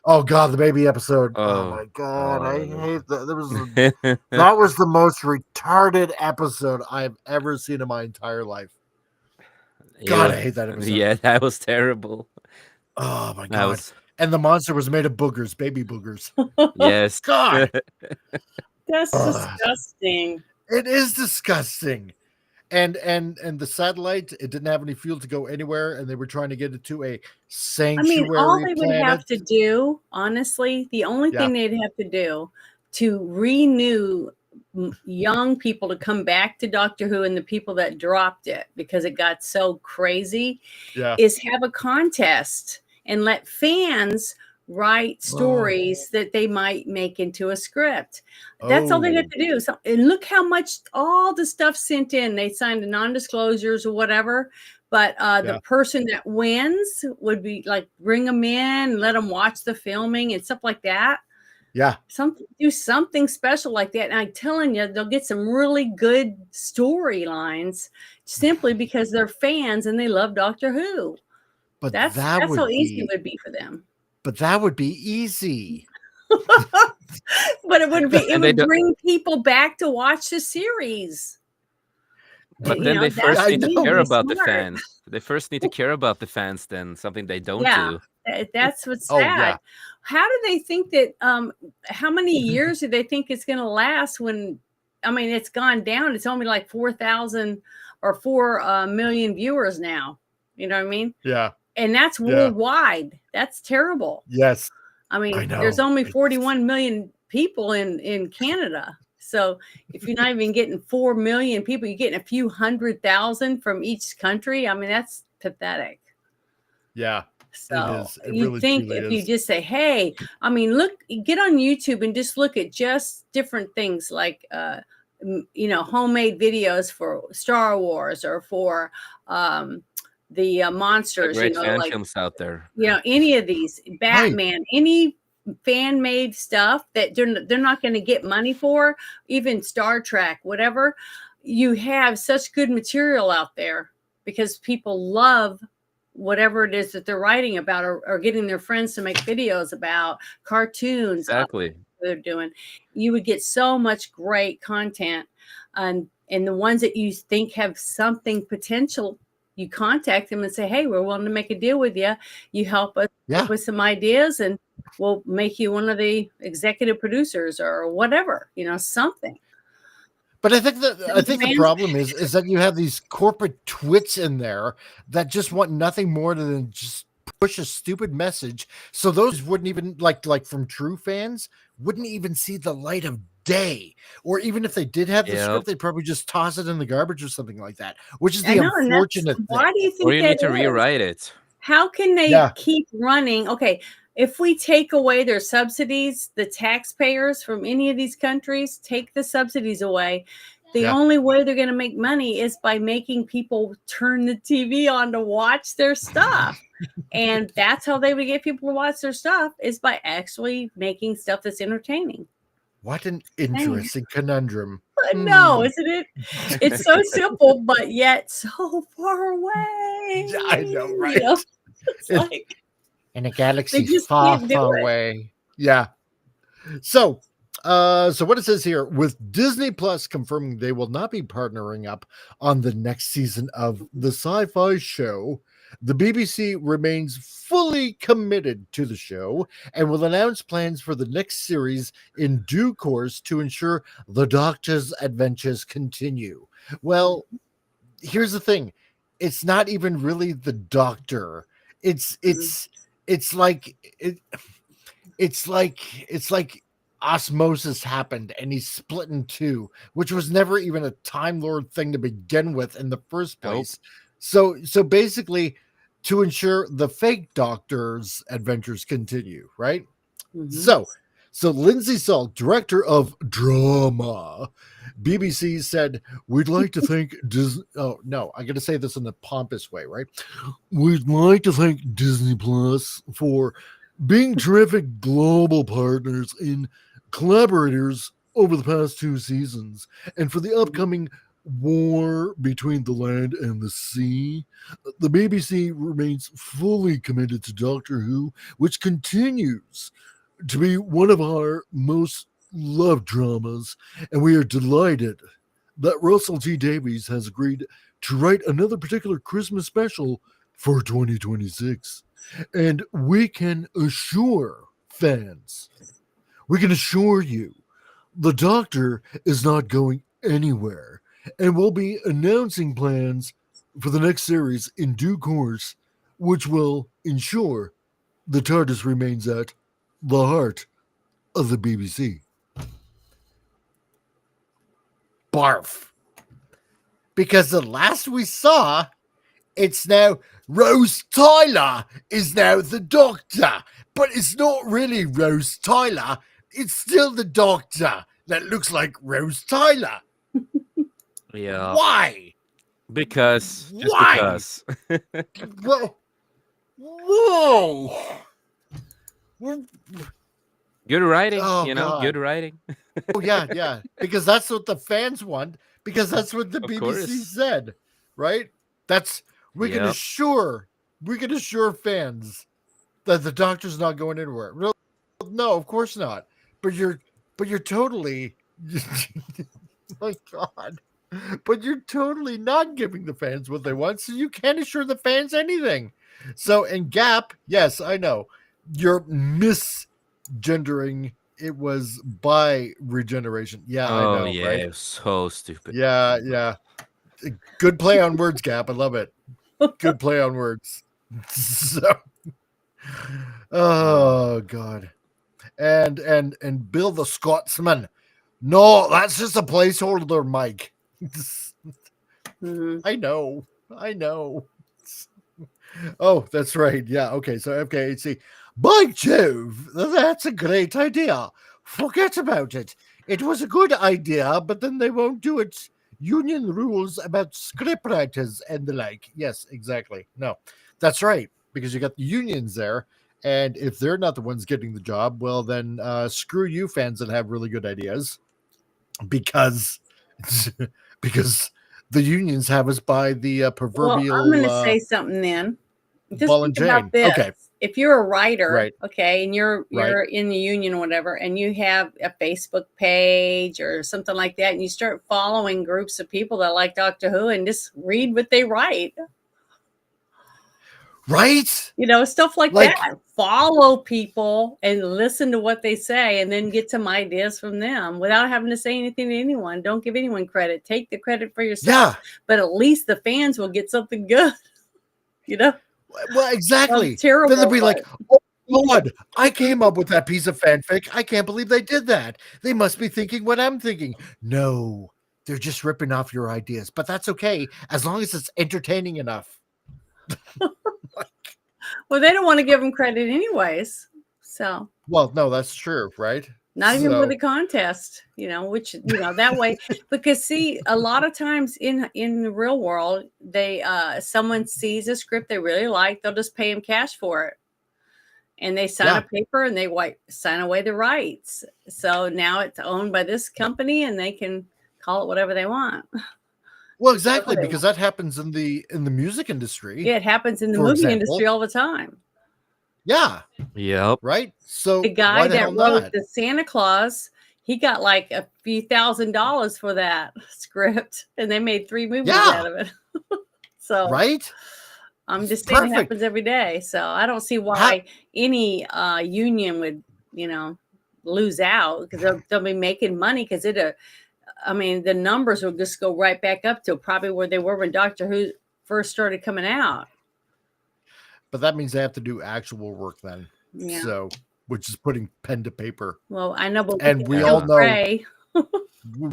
Oh God, the baby episode! Oh,
Oh
my God, I
God.
hate that. That was the most retarded episode I've ever seen in my entire life. God, I hate that episode.
Yeah, that was terrible.
Oh my
That
God!
was
And the monster was made of boogers, baby boogers.
yes.
God.
That's
Ugh.
disgusting.
It is disgusting. And the satellite, it didn't have any fuel to go anywhere, and they were trying to get it to a
I
sanctuary
mean, all they would
planet.
have to do, honestly, the only thing they'd have to do to renew young people to come back to Doctor Who and the people that dropped it because it got so crazy is have a contest and let fans write stories that they might make into a script. That's all they have to do. So, and look how much all the stuff sent in. They signed the non-disclosures or whatever. But the person that wins would be like, bring them in, let them watch the filming and stuff like that.
Yeah.
Do something special like that. And I'm telling you, they'll get some really good storylines simply because they're fans and they love Doctor Who.
But
that's how easy it would be for them.
But that would be easy.
But it would be. It would bring people back to watch the series.
But then they first need to care about the fans. They first need to care about the fans. Then something they don't do.
That's what's sad. How do they think that? How many years do they think it's going to last? When I mean, it's gone down. It's only like 4,000 or 4 million viewers now. You know what I mean?
Yeah.
And that's worldwide. That's terrible.
Yes.
I mean, there's only 41 million people in Canada. So if you're not even getting 4 million people, you're getting a few 100,000 from each country. I mean, that's pathetic.
Yeah,
So
it is. It
you
really
think
truly
if you
is.
just say, hey, I mean, look, get on YouTube and just look at just different things like, homemade videos for Star Wars or for the
A
monsters,
great fan
like,
films out there.
any of these,
Right.
Batman, any fan made stuff that they're not going to get money for, even Star Trek, whatever. You have such good material out there because people love whatever it is that they're writing about, or getting their friends to make videos about, cartoons
Exactly.
they're doing. You would get so much great content, and the ones that you think have something potential, you contact them and say, hey, we're willing to make a deal with you. You help us
Yeah.
with some ideas, and we'll make you one of the executive producers or whatever, something.
But I think the problem is that you have these corporate twits in there that just want nothing more than just push a stupid message. So those wouldn't even like from true fans wouldn't even see the light of day. Or even if they did have the
Yep.
script, they'd probably just toss it in the garbage or something like that, which is
I
the
know, and
unfortunate thing.
why do you think
Or you
that
need to
is?
rewrite it.
How can they
Yeah.
keep running? Okay, if we take away their subsidies, the taxpayers from any of these countries take the subsidies away. The
Yeah.
only way they're going to make money is by making people turn the TV on to watch their stuff. And that's how they would get people to watch their stuff, is by actually making stuff that's entertaining.
What an interesting conundrum.
No, isn't it? It's so simple, but yet so far away.
I know, right?
It's like
In a
they
galaxy
just
far,
can't do
far
it.
away. Yeah. So what it says here, with Disney Plus confirming they will not be partnering up on the next season of the sci-fi show, the BBC remains fully committed to the show and will announce plans for the next series in due course to ensure the Doctor's adventures continue. Well, here's the thing. It's not even really the Doctor. It's like osmosis happened and he's split in two, which was never even a Time Lord thing to begin with in the first place. So basically, to ensure the fake Doctor's adventures continue, right?
Mhm.
So Lindsay Salt, director of drama, BBC said, "We'd like to thank Disney." Oh no, I got to say this in the pompous way, right? We'd like to thank Disney Plus for being terrific global partners and collaborators over the past 2 seasons, and for the upcoming war between the land and the sea. The BBC remains fully committed to Doctor Who, which continues to be one of our most loved dramas, and we are delighted that Russell T Davies has agreed to write another particular Christmas special for 2026. And we can assure fans, we can assure you, the Doctor is not going anywhere, and we'll be announcing plans for the next series in due course, which will ensure the TARDIS remains at the heart of the BBC. Barf. Because the last we saw, it's now Rose Tyler is now the Doctor. But it's not really Rose Tyler. It's still the Doctor that looks like Rose Tyler.
Yeah.
Why?
Because. Just
Why?
because.
Well, whoa.
Good writing,
Oh,
good
God.
writing.
Oh, yeah. Because that's what the fans want. Because that's what the
Of
BBC
course.
said, right? We can
Yep.
assure fans that the Doctor's not going anywhere. No, of course not. But you're totally, my God. But you're totally not giving the fans what they want, so you can't assure the fans anything. So in Gap, yes, I know you're misgendering. It was by regeneration. Yeah, I
Oh,
know,
yeah.
right?
So stupid.
Yeah. Good play on words, Gap. I love it. Good play on words. So, oh God, and Bill the Scotsman No, that's just a placeholder, Mike.
Mhm.
I know. Oh, that's right. Yeah. Okay. So FKHC. By Jove, that's a great idea. Forget about it. It was a good idea, but then they won't do it. Union rules about scriptwriters and the like. Yes, exactly. No, that's right. Because you got the unions there. And if they're not the ones getting the job, well, then screw you fans that have really good ideas because because the unions have us by the
Well, I'm
proverbial
going to say something then. Just
ball and
think about
chain.
this.
Okay,
If you're a writer,
right,
okay, and you're
right.
in the union or whatever, and you have a Facebook page or something like that, and you start following groups of people that like Doctor Who and just read what they write,
Right?
stuff like
Like,
that. Follow people and listen to what they say, and then get some ideas from them without having to say anything to anyone. Don't give anyone credit. Take the credit for yourself,
yeah.
but at least the fans will get something good.
Well, exactly.
Terrible.
Then they'll be like, oh, God, I came up with that piece of fanfic. I can't believe they did that. They must be thinking what I'm thinking. No, they're just ripping off your ideas, but that's okay as long as it's entertaining enough.
Well, they don't want to give them credit anyways. So,
well, no, that's true, right?
Not even with a contest, which, that way, because see, a lot of times in the real world, they, someone sees a script they really like, they'll just pay them cash for it. And they sign a paper and they sign away the rights. So now it's owned by this company and they can call it whatever they want.
Well, exactly, because that happens in the music industry.
Yeah, it happens in the movie industry all the time.
Yeah.
Yep.
Right. So
the guy that wrote the Santa Claus, he got like a few $1,000s for that script, and they made 3 movies out of it. So
right.
I'm just saying it happens every day. So I don't see why any union would, lose out, because they'll be making money, because the numbers will just go right back up to probably where they were when Doctor Who first started coming out.
But that means they have to do actual work then.
Yeah.
So, which is putting pen to paper.
Well, I know, but
and we all know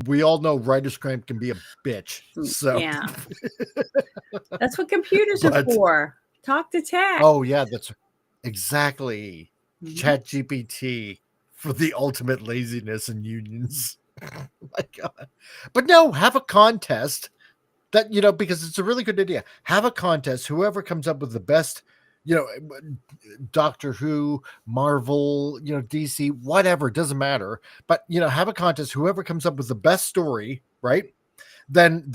we all know writer's cramp can be a bitch. So
yeah, that's what computers are for. Talk to tech.
Oh yeah, that's exactly. ChatGPT for the ultimate laziness and unions. Oh my God. But no, have a contest that, because it's a really good idea. Have a contest. Whoever comes up with the best, Doctor Who, Marvel, DC, whatever, doesn't matter. But, have a contest. Whoever comes up with the best story, right? Then,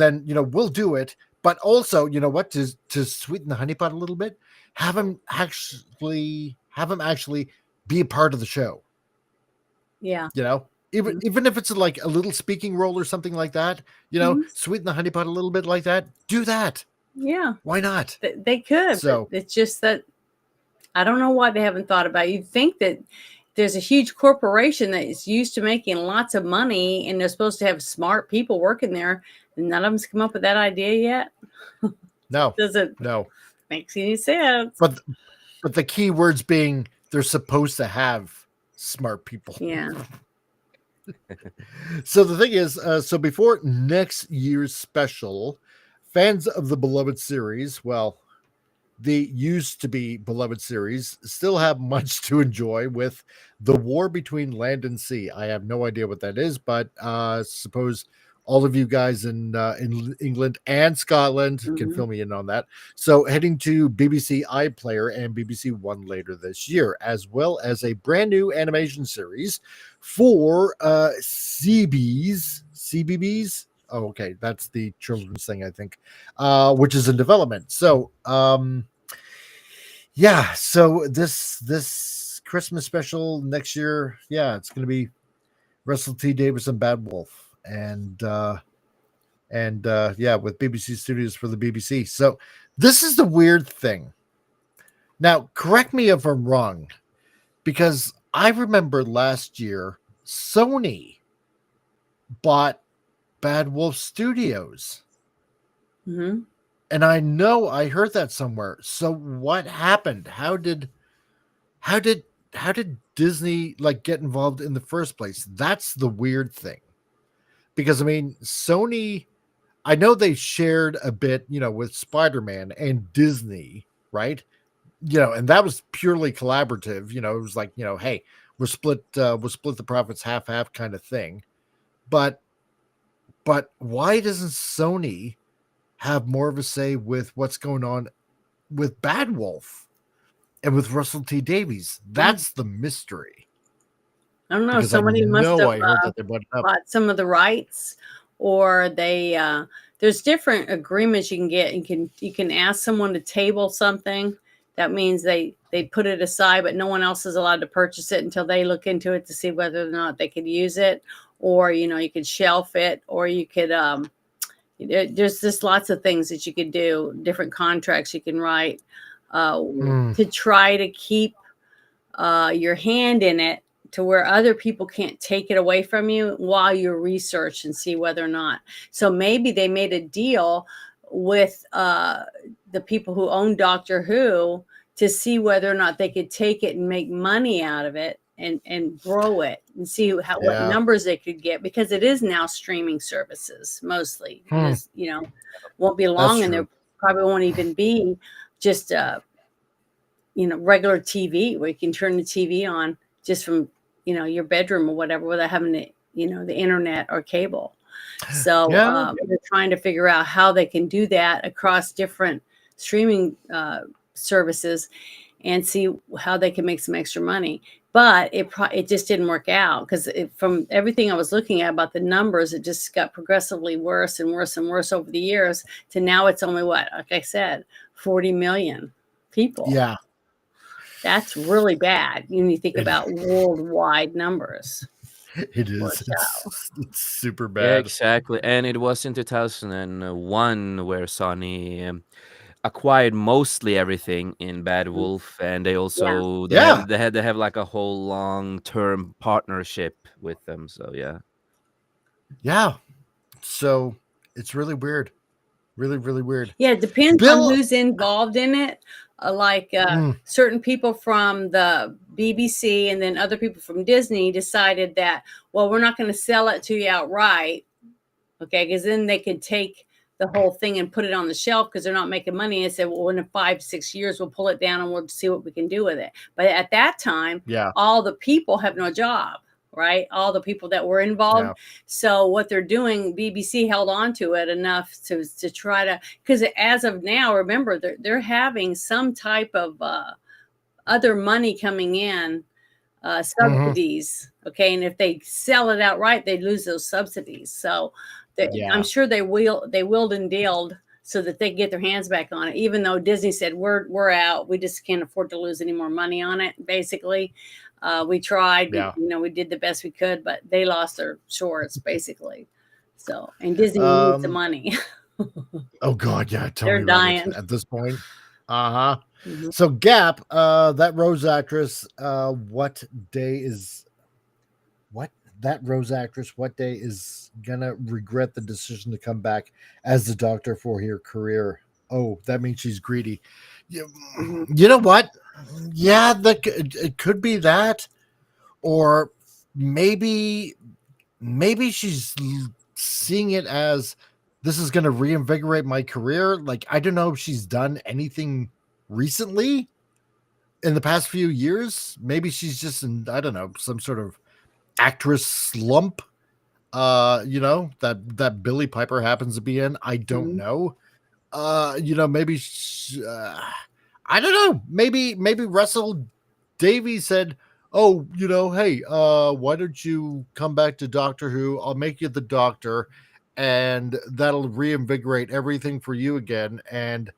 we'll do it. But also, what, to sweeten the honeypot a little bit, have them actually be a part of the show.
Yeah.
Even if it's like a little speaking role or something like that, sweeten the honeypot a little bit like that. Do that.
Yeah.
Why not?
They could.
So
but it's just that I don't know why they haven't thought about it. You'd think that there's a huge corporation that is used to making lots of money, and they're supposed to have smart people working there, and none of them's come up with that idea yet.
No.
Doesn't make any sense.
But the key words being they're supposed to have smart people.
Yeah.
So the thing is, so before next year's special, fans of the beloved series, well, the used to be beloved series, still have much to enjoy with the war between land and sea. I have no idea what that is, but suppose all of you guys in England and Scotland can fill me in on that. So heading to BBC iPlayer and BBC One later this year, as well as a brand new animation series for CBBS. Oh, okay. That's the children's thing, I think, which is in development. So, yeah. So this Christmas special next year, yeah, it's going to be Russell T Davies and Bad Wolf. And yeah, with BBC Studios for the BBC. So this is the weird thing. Now, correct me if I'm wrong, because I remember last year Sony bought Bad Wolf Studios.
Mm-hmm.
And I know I heard that somewhere. So what happened? How did Disney get involved in the first place? That's the weird thing. because I mean, Sony, I know they shared a bit, with Spider-Man and Disney, right? And that was purely collaborative. It was like, hey, we'll split the profits half kind of thing. But why doesn't Sony have more of a say with what's going on with Bad Wolf and with Russell T Davies? That's the mystery.
I don't know.
Because I
Somebody must have
I heard that they bought it up.
bought some of the rights, or they there's different agreements you can get. You can ask someone to table something. That means they put it aside, but no one else is allowed to purchase it until they look into it to see whether or not they could use it. Or you could shelf it, or you could there's just lots of things that you could do, different contracts you can write to try to keep your hand in it, to where other people can't take it away from you while you research and see whether or not. So maybe they made a deal with the people who own Doctor Who to see whether or not they could take it and make money out of it and grow it and see what numbers they could get, because it is now streaming services mostly. It is, won't be long, and there probably won't even be just regular TV where you can turn the TV on just from your bedroom or whatever without having to, the internet or cable. So they're trying to figure out how they can do that across different streaming services and see how they can make some extra money. But it just didn't work out, because from everything I was looking at about the numbers, it just got progressively worse and worse and worse over the years to now it's only like I said, 40 million people.
Yeah.
That's really bad when you think about worldwide numbers.
It is. It's super bad.
Yeah, exactly. And it was in 2001 where Sony acquired mostly everything in Bad Wolf, and they also they have like a whole long-term partnership with them. So
yeah. So it's really weird. Really, really weird.
Yeah, it depends on who's involved in it. Certain people from the BBC and then other people from Disney decided that, well, we're not going to sell it to you outright, okay, because then they could take the whole thing and put it on the shelf because they're not making money, and said, well, in 5-6 years, we'll pull it down and we'll see what we can do with it. But at that time, all the people have no job. Right, all the people that were involved. So what they're doing, BBC held on to it enough to try to, because as of now, remember they're having some type of other money coming in, subsidies. Okay, and if they sell it outright, they lose those subsidies. So I'm sure they willed and dealed so that they get their hands back on it. Even though Disney said we're out, we just can't afford to lose any more money on it. Basically. We tried, we did the best we could, but they lost their shorts basically. So, and Disney needs the money.
Oh God. Yeah.
They're dying
at this point. So Gap, that Rose actress, what day is gonna regret the decision to come back as the Doctor for her career? Oh, that means she's greedy. You know what? Yeah, it could be that, or maybe she's seeing it as this is going to reinvigorate my career. Like, I don't know if she's done anything recently in the past few years. Maybe she's just in, I don't know, some sort of actress slump. That Billie Piper happens to be in. I don't know. Maybe. I don't know. Maybe Russell Davies said, "Oh, hey, why don't you come back to Doctor Who? I'll make you the Doctor, and that'll reinvigorate everything for you again." And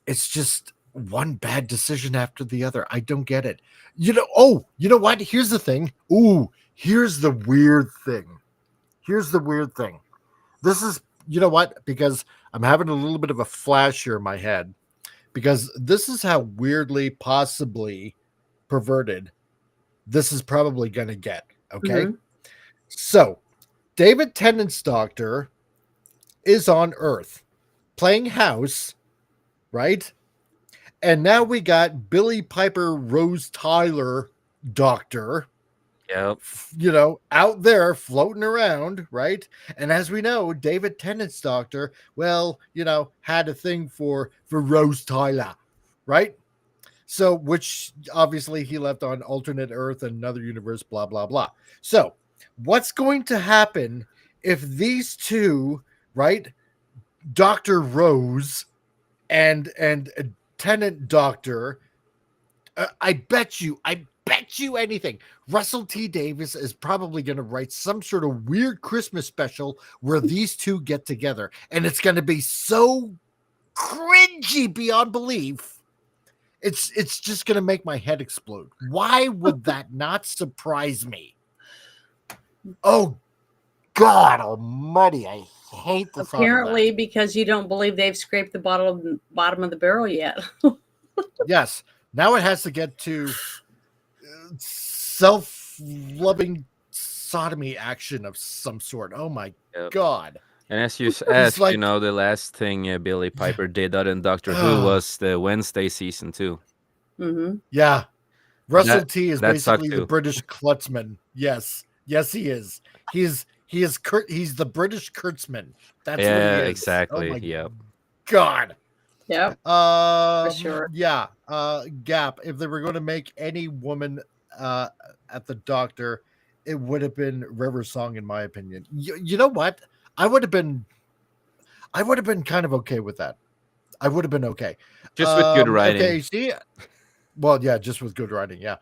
it's just one bad decision after the other. I don't get it. You know what? Here's the thing. Here's the weird thing. This is, because I'm having a little bit of a flash here in my head. Because this is how weirdly, possibly perverted this is probably going to get. Okay. So David Tennant's Doctor is on Earth playing house, right? And now we got Billie Piper Rose Tyler Doctor
Yep.
Out there floating around, right? And as we know, David Tennant's doctor, well, had a thing for Rose Tyler, right? So, which obviously he left on alternate Earth and another universe, blah, blah, blah. So, what's going to happen if these two, right, Dr. Rose and Tennant Doctor, I bet you anything, Russell T. Davis is probably going to write some sort of weird Christmas special where these two get together, and it's going to be so cringy beyond belief. It's just going to make my head explode. Why would that not surprise me? Oh, God almighty, I hate the thought of
Apparently,
that.
because you don't believe they've scraped the bottom of the barrel yet.
Yes. Now it has to get to self-loving sodomy action of some sort. Oh, my
Yep.
God.
And as you asked,
like-
the last thing Billy Piper did other than Doctor Who was the Wednesday season 2.
Mm-hmm.
Yeah. Russell T is
that sucked
basically the
too.
British Klutzman. Yes, he is. He's the British Kurtzman. That's what
Yeah,
he is.
exactly.
Oh my
Yep.
God.
Yep.
For
sure.
Yeah. Gap. If they were going to make any woman at the doctor, it would have been River Song, in my opinion. You know what? I would have been kind of okay with that. I would have been okay.
Just with good writing.
Okay, see? Well, yeah, just with good writing, yeah.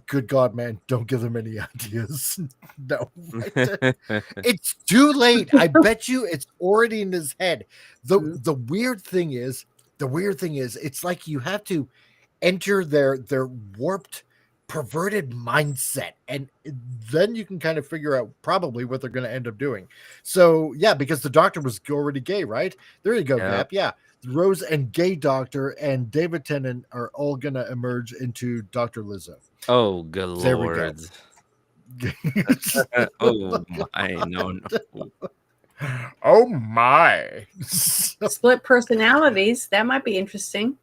Good God, man, don't give them any ideas. No. It's too late. I bet you it's already in his head. The weird thing is, it's like you have to enter their warped, perverted mindset, and then you can kind of figure out probably what they're going to end up doing. So yeah, because the doctor was already gay, right? There you go, Gap. Yeah, Rose and gay doctor and David Tennant are all going to emerge into Dr. Lizzo.
Oh, good
There we go.
lord. Oh my, no.
Oh my.
Split personalities. That might be interesting.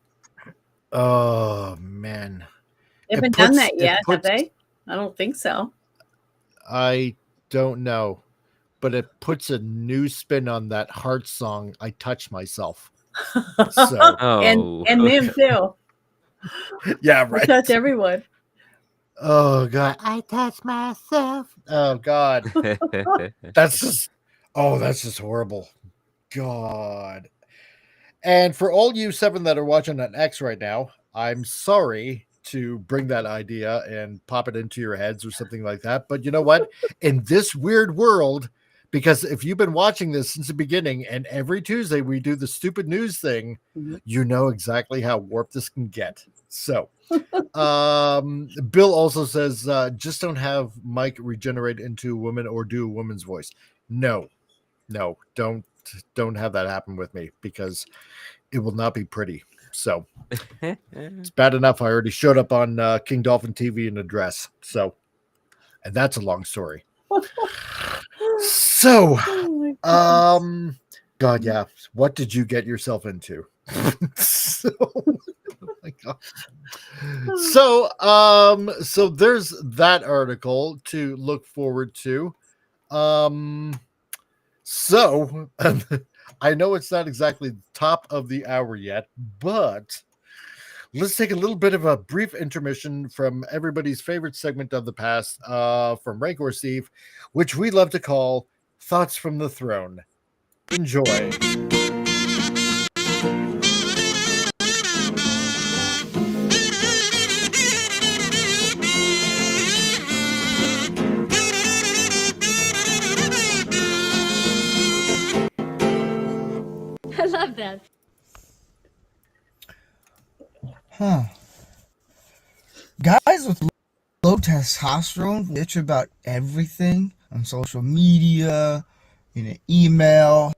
Oh man.
They haven't done that yet, have they? I don't think so.
I don't know, but it puts a new spin on that Heart song, I Touch Myself. So,
Oh.
and them too.
yeah,
I
right.
touch everyone.
Oh God, I touch myself. Oh God, that's just horrible. God. And for all you 7 that are watching on X right now, I'm sorry to bring that idea and pop it into your heads or something like that. But you know what? In this weird world, because if you've been watching this since the beginning and every Tuesday we do the stupid news thing, you know exactly how warped this can get. So Bill also says, just don't have Mike regenerate into a woman or do a woman's voice. No, don't have that happen with me, because it will not be pretty. So it's bad enough I already showed up on King Dolphin TV in a dress. So, and that's a long story. So, God, yeah. What did you get yourself into? Oh my God. So there's that article to look forward to. So I know it's not exactly the top of the hour yet, but let's take a little bit of a brief intermission from everybody's favorite segment of the past, from Rancor Steve, which we love to call Thoughts from the Throne. Enjoy.
I love that.
Huh. Guys with low testosterone bitch about everything on social media, in an email,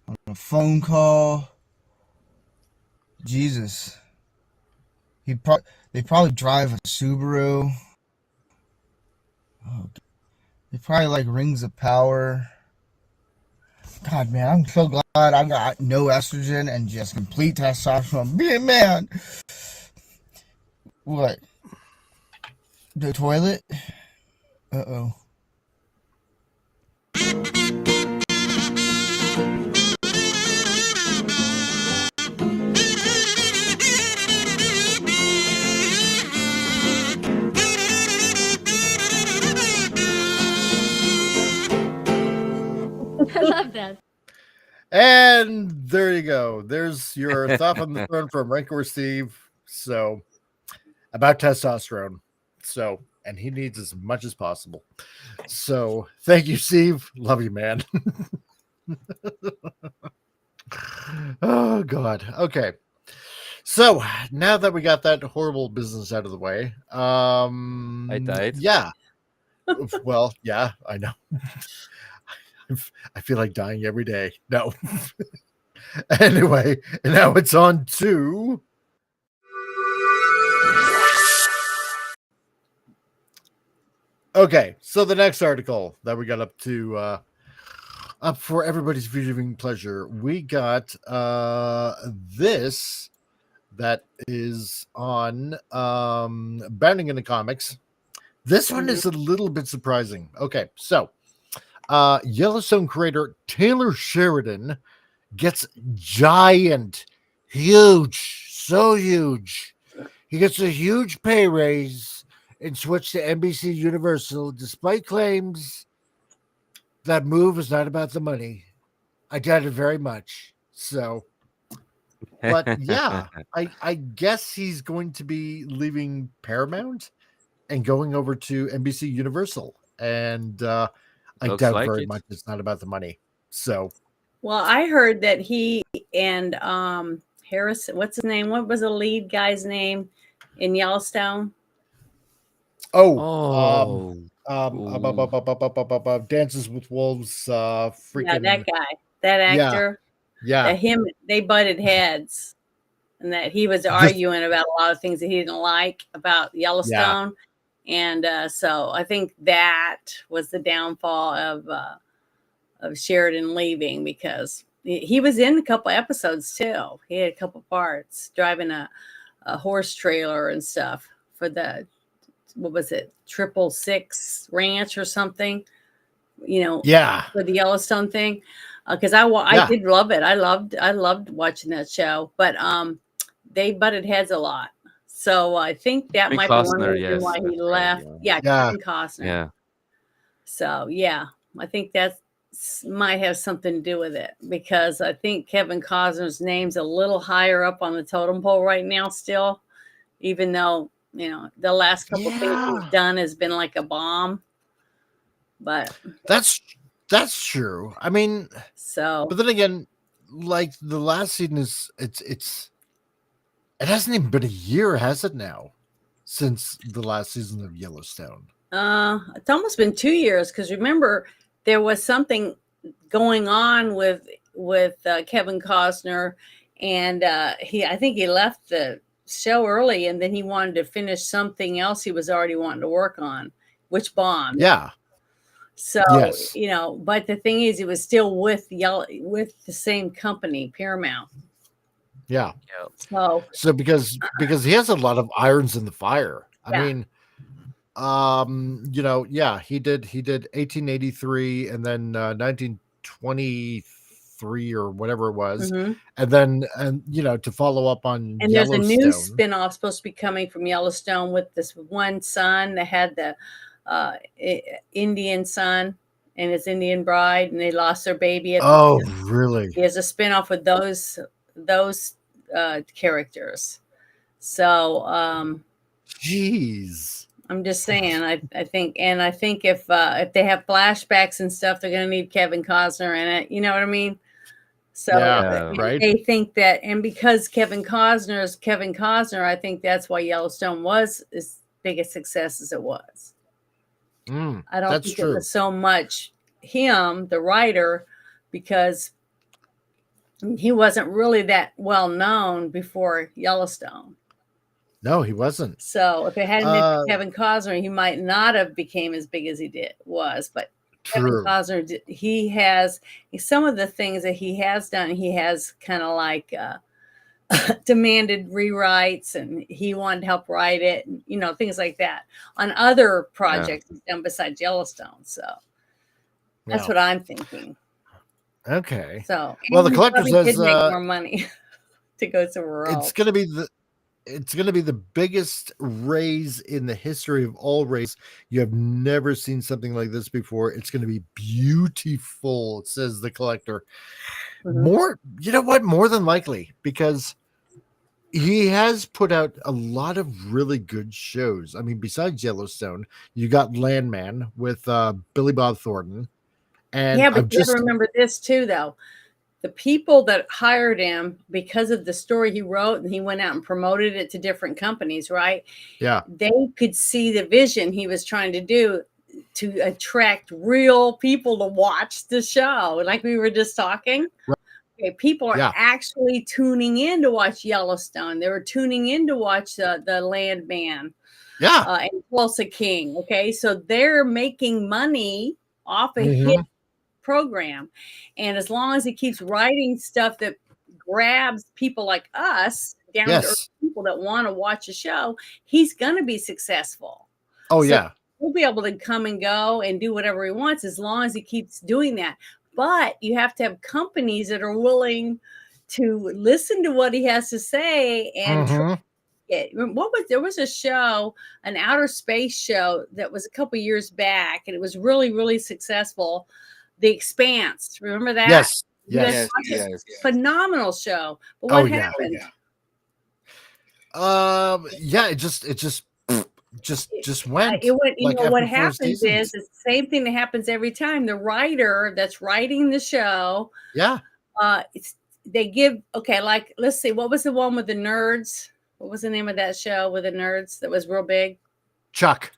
on a phone call. Jesus. They probably drive a Subaru. Oh, they probably like Rings of Power. God, man, I'm so glad I got no estrogen and just complete testosterone. Be a man. What? The toilet? Uh-oh.
I love that.
And there you go. There's your thought on the throne from Rancor Steve. So, about testosterone. So, and he needs as much as possible. So, thank you, Steve. Love you, man. Oh, God. Okay. So, now that we got that horrible business out of the way,
I died.
yeah. Well, yeah, I know. I feel like dying every day. No. Anyway, and now it's on to okay. So the next article that we got up for everybody's viewing pleasure, we got this that is on Bounding in the Comics. This one is a little bit surprising. Okay, so Yellowstone creator Taylor Sheridan gets giant, huge, so huge. He gets a huge pay raise and switched to NBC Universal despite claims that move is not about the money. I doubt it very much. So, but yeah, I guess he's going to be leaving Paramount and going over to NBC Universal. And I
Looks
doubt
like
very
it.
much it's not about the money. So,
Well, I heard that he and Harrison, what's his name? What was the lead guy's name in Yellowstone?
Oh,
Dances with Wolves.
Yeah,
Freaking
that guy, that
yeah,
actor.
yeah.
That they butted heads, and that he was
Just
arguing about a lot of things that he didn't like about
yeah,
Yellowstone. And so I think that was the downfall of Sheridan leaving, because he was in a couple episodes too. He had a couple parts driving a horse trailer and stuff for the, what was it, 666 Ranch or something,
yeah,
for the Yellowstone thing. Because I
yeah.
did love it. I loved watching that show, but they butted heads a lot. So I think that
Frank
might be one
Costner,
reason why
yes,
he
that's right.
left.
Yeah.
Yeah,
Yeah.
Kevin Costner.
Yeah.
So yeah, I think that might have something to do with it, because I think Kevin Costner's name's a little higher up on the totem pole right now still, even though the last couple things he's
Yeah.
done has been like a bomb. But
That's true. I mean,
so
but then again, like the last season is it hasn't even been a year, has it now, since the last season of Yellowstone?
it's almost been 2 years, because remember there was something going on with Kevin Costner, and I think he left the show early, and then he wanted to finish something else he was already wanting to work on, which bombed.
Yeah.
So
Yes.
but the thing is, he was still with the same company, Paramount.
Yeah.
So
So because he has a lot of irons in the fire. I
Yeah.
mean, yeah, he did 1883 and then 1923 or whatever it was,
mhm.
and then to follow up on
And there's a new
Yellowstone.
spinoff supposed to be coming from Yellowstone with this one son that had the Indian son and his Indian bride, and they lost their baby at the
Oh,
end.
really?
There's a spinoff with those characters. So
Jeez.
I'm just saying, I think if they have flashbacks and stuff, they're gonna need Kevin Costner in it. You know what I mean? So
Yeah, right.
they think that, and because Kevin Costner is Kevin Costner, I think that's why Yellowstone was as big a success as it was. I don't
That's
think
true.
it was so much him, the writer, because he wasn't really that well known before Yellowstone.
No, he wasn't.
So if it hadn't been
Uh,
for Kevin Costner, he might not have became as big as he was. But Kevin
True.
Costner, he has some of the things that he has done. He has kind of like demanded rewrites, and he wanted to help write it, and things like that on other projects he's done besides Yellowstone. So that's what I'm thinking.
Okay.
So
Well, the
he
collector
probably
says
did make more money to go somewhere else.
it's going to be the biggest raise in the history of all raise. You have never seen something like this before. It's going to be beautiful, says the collector. More, you know what? More than likely, because he has put out a lot of really good shows. I mean, besides Yellowstone, you got Landman with Billy Bob Thornton. And
yeah, but you got to remember this too, though. The people that hired him because of the story he wrote, and he went out and promoted it to different companies, right?
Yeah.
They could see the vision he was trying to do to attract real people to watch the show. Like we were just talking.
Right.
Okay, people are actually tuning in to watch Yellowstone. They were tuning in to watch the Landman.
Yeah.
And Tulsa King. Okay. So they're making money off a hit program, and as long as he keeps writing stuff that grabs people like us, down to earth people that want to watch a show, he's gonna be successful. He'll be able to come and go and do whatever he wants as long as he keeps doing that. But you have to have companies that are willing to listen to what he has to say and there was a show, an outer space show that was a couple years back, and it was really, really successful. The Expanse. Remember that?
Yes.
Phenomenal show. But what happened?
It just went.
It went.
Like
what happens is it's the same thing that happens every time. The writer that's writing the show. They give like, let's see, what was the one with the nerds? What was the name of that show with the nerds that was real big?
Chuck.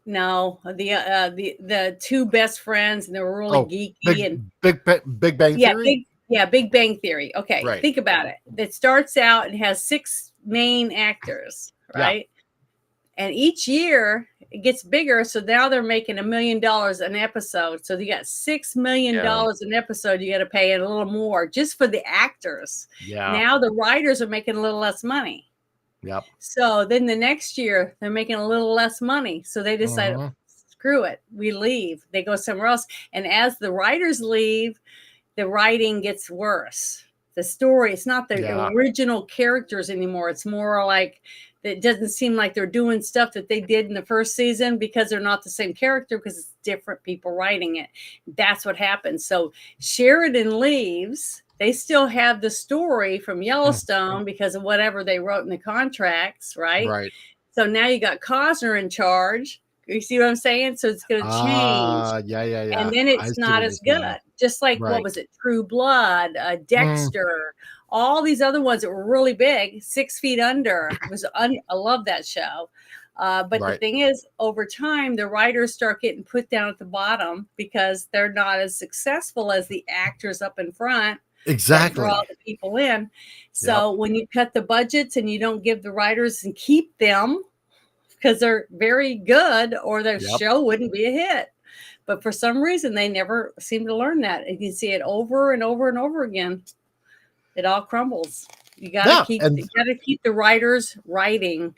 No, the two best friends, and they were really geeky and
Big Bang Theory.
Big Bang Theory. Okay,
right.
Think about it. It starts out and has 6 main actors, right? And each year it gets bigger. So now they're making $1 million an episode. So you got $6 million an episode. You got to pay a little more just for the actors. Now the writers are making a little less money. So then the next year they're making a little less money. So they decide, screw it, we leave. They go somewhere else. And as the writers leave, the writing gets worse. The story, it's not the original characters anymore. It's more like it doesn't seem like they're doing stuff that they did in the first season because they're not the same character, because it's different people writing it. That's what happens. So Sheridan leaves. They still have the story from Yellowstone because of whatever they wrote in the contracts, right?
Right.
So now you got Costner in charge. You see what I'm saying? So it's going to change. And then it's not as good. Just like, what was it? True Blood, Dexter, all these other ones that were really big. 6 Feet Under. I love that show. But the thing is, over time, the writers start getting put down at the bottom because they're not as successful as the actors up in front.
Exactly.
Draw the people in. So when you cut the budgets and you don't give the writers and keep them because they're very good, or their show wouldn't be a hit. But for some reason, they never seem to learn that. And you see it over and over and over again. It all crumbles. You got to keep the writers writing.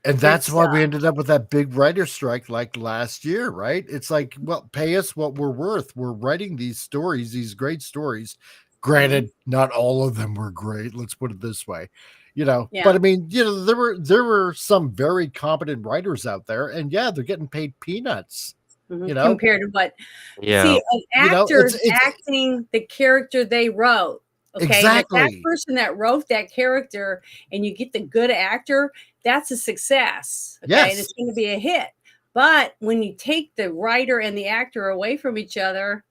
And that's why we ended up with that big writer strike like last year, right? It's like, well, pay us what we're worth. We're writing these stories, these great stories. Granted, not all of them were great. Let's put it this way, But I mean, there were some very competent writers out there, and they're getting paid peanuts.
Compared to what?
Yeah.
See, an actor's acting the character they wrote. Okay,
exactly.
And if that person that wrote that character, and you get the good actor, that's a success. Okay, and it's going to be a hit. But when you take the writer and the actor away from each other,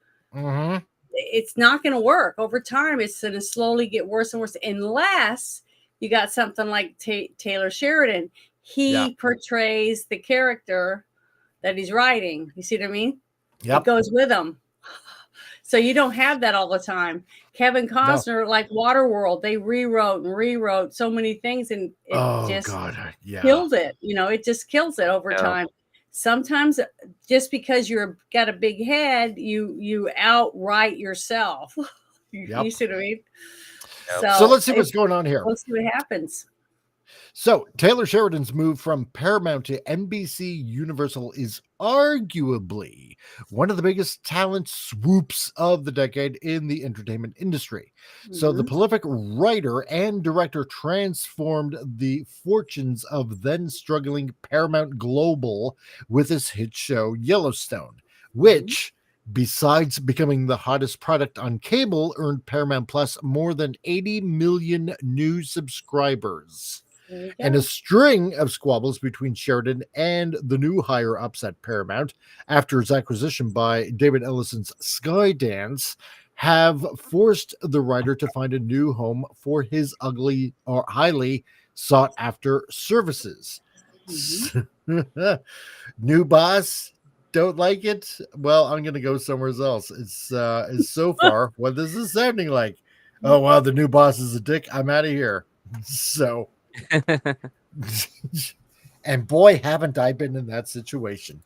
it's not going to work. Over time, it's going to slowly get worse and worse, unless you got something like Taylor Sheridan. He portrays the character that he's writing. You see what I mean? It goes with him. So you don't have that all the time. Kevin Costner, like Waterworld, they rewrote so many things, and it killed it. It just kills it over time. Sometimes just because you're got a big head, you outright yourself. You see what I mean?
So let's see what's going on here.
We'll see what happens.
So Taylor Sheridan's move from Paramount to NBC Universal is arguably one of the biggest talent swoops of the decade in the entertainment industry. So the prolific writer and director transformed the fortunes of then struggling Paramount Global with his hit show Yellowstone, which, besides becoming the hottest product on cable, earned Paramount Plus more than 80 million new subscribers. And a string of squabbles between Sheridan and the new higher ups at Paramount after his acquisition by David Ellison's Skydance have forced the writer to find a new home for his ugly or highly sought after services. New boss, don't like it? Well, I'm going to go somewhere else. It's so far what this is sounding like. Oh, wow, the new boss is a dick. I'm out of here. So... and boy, haven't I been in that situation.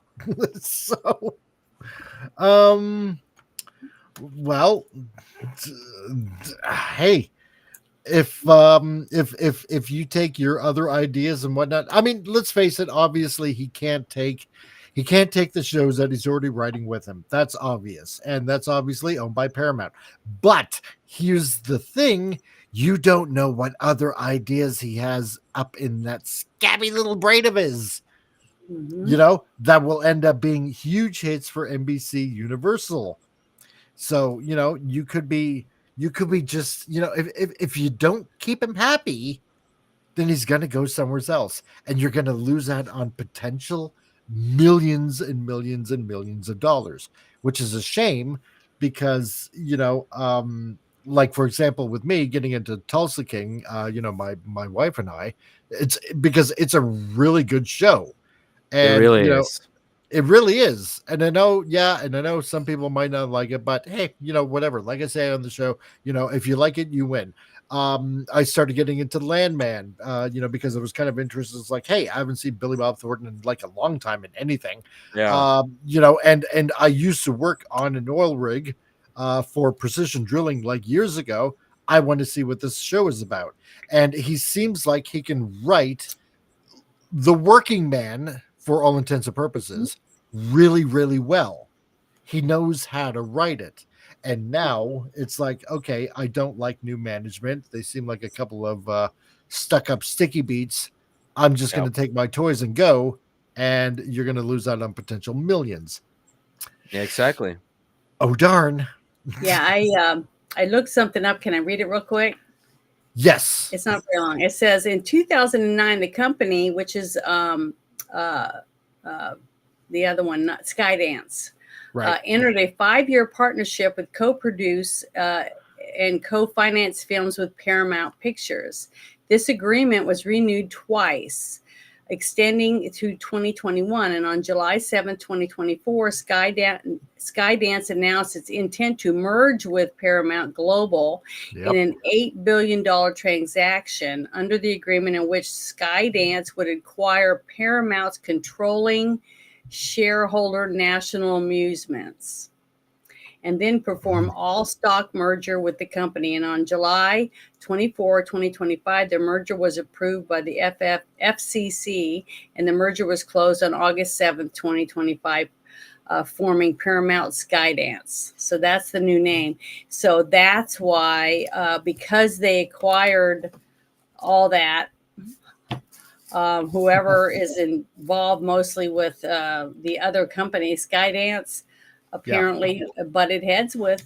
So, well, hey, if you take your other ideas and whatnot, I mean, let's face it. Obviously, he can't take the shows that he's already writing with him. That's obvious, and that's obviously owned by Paramount. But here's the thing. You don't know what other ideas he has up in that scabby little brain of his, that will end up being huge hits for NBC Universal. So, you could be just, if you don't keep him happy, then he's going to go somewhere else. And you're going to lose out on potential millions and millions and millions of dollars, which is a shame because, like, for example, with me getting into Tulsa King, my wife and I, it's because it's a really good show. And,
it really is.
It really is. And I know some people might not like it, but hey, whatever. Like I say on the show, if you like it, you win. I started getting into Landman, because I was kind of interested. It's like, hey, I haven't seen Billy Bob Thornton in like a long time in anything.
Yeah.
And I used to work on an oil rig for precision drilling like years ago. I want to see what this show is about. And he seems like he can write the working man, for all intents and purposes, really, really well. He knows how to write it. And now it's like, okay, I don't like new management. They seem like a couple of stuck up sticky beats. I'm just going to take my toys and go. And you're going to lose out on potential millions.
Yeah, exactly.
Oh, darn.
Yeah, I looked something up. Can I read it real quick?
Yes.
It's not very long. It says in 2009, the company, which is the other one, not Skydance, entered a 5-year partnership with co-produce and co-finance films with Paramount Pictures. This agreement was renewed twice, extending to 2021. And on July 7, 2024, Skydance announced its intent to merge with Paramount Global in an $8 billion transaction under the agreement in which Skydance would acquire Paramount's controlling shareholder National Amusements and then perform all stock merger with the company. And on July 24, 2025, the merger was approved by the FCC, and the merger was closed on August 7th, 2025, forming Paramount Skydance. So that's the new name. So that's why, because they acquired all that, whoever is involved mostly with the other company, Skydance, apparently butted heads with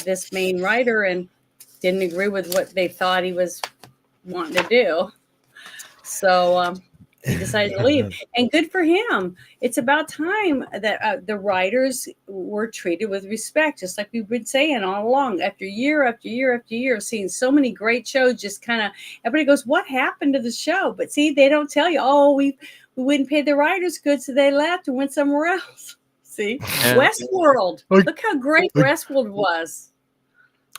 this main writer and didn't agree with what they thought he was wanting to do. So he decided to leave. And good for him. It's about time that the writers were treated with respect, just like we've been saying all along. After year after year after year, seeing so many great shows, just kind of everybody goes, what happened to the show? But see, they don't tell you, oh, we wouldn't pay the writers good, so they left and went somewhere else. See, Westworld. Look how great Westworld was.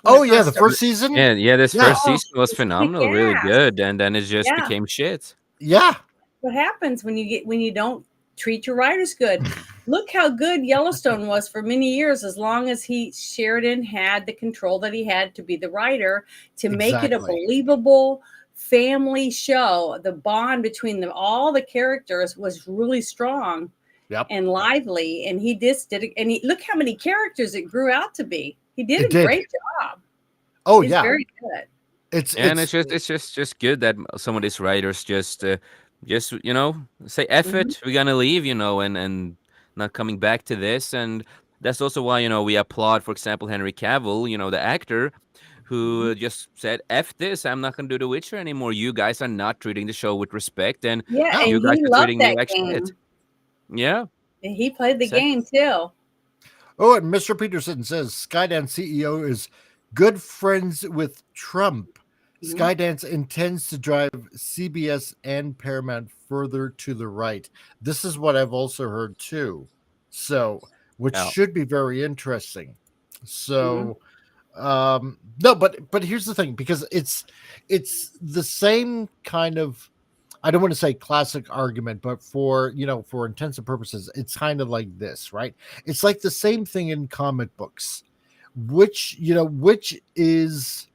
Oh yeah, the first season.
Yeah. This first season was phenomenal, really good, and then it just became shit.
Yeah.
What happens when you don't treat your writers good? look how good Yellowstone was for many years, as long as Sheridan had the control that he had to be the writer to make it a
Exactly.
believable family show. The bond between all the characters was really strong
Yep.
and lively, and he just did it. And look how many characters it grew out to be. He did
It
a
did.
great job.
Oh
He's
yeah.
very good.
And it's just good that some of these writers just say F it, we're gonna leave, and not coming back to this. And that's also why, we applaud, for example, Henry Cavill, the actor, who just said, F this, I'm not gonna do The Witcher anymore. You guys are not treating the show with respect, and
Yeah,
No.
you
and
guys
he
are
loved
treating me
that
like shit.
game.
Yeah.
And he played the
Exactly.
game too.
Oh, and Mr. Peterson says Skydance CEO is good friends with Trump. Skydance intends to drive CBS and Paramount further to the right. This is what I've also heard too. So, which
Yeah.
should be very interesting. So, no, but here's the thing, because it's the same kind of, I don't want to say classic argument, but for intensive purposes, it's kind of like this, right? It's like the same thing in comic books, which is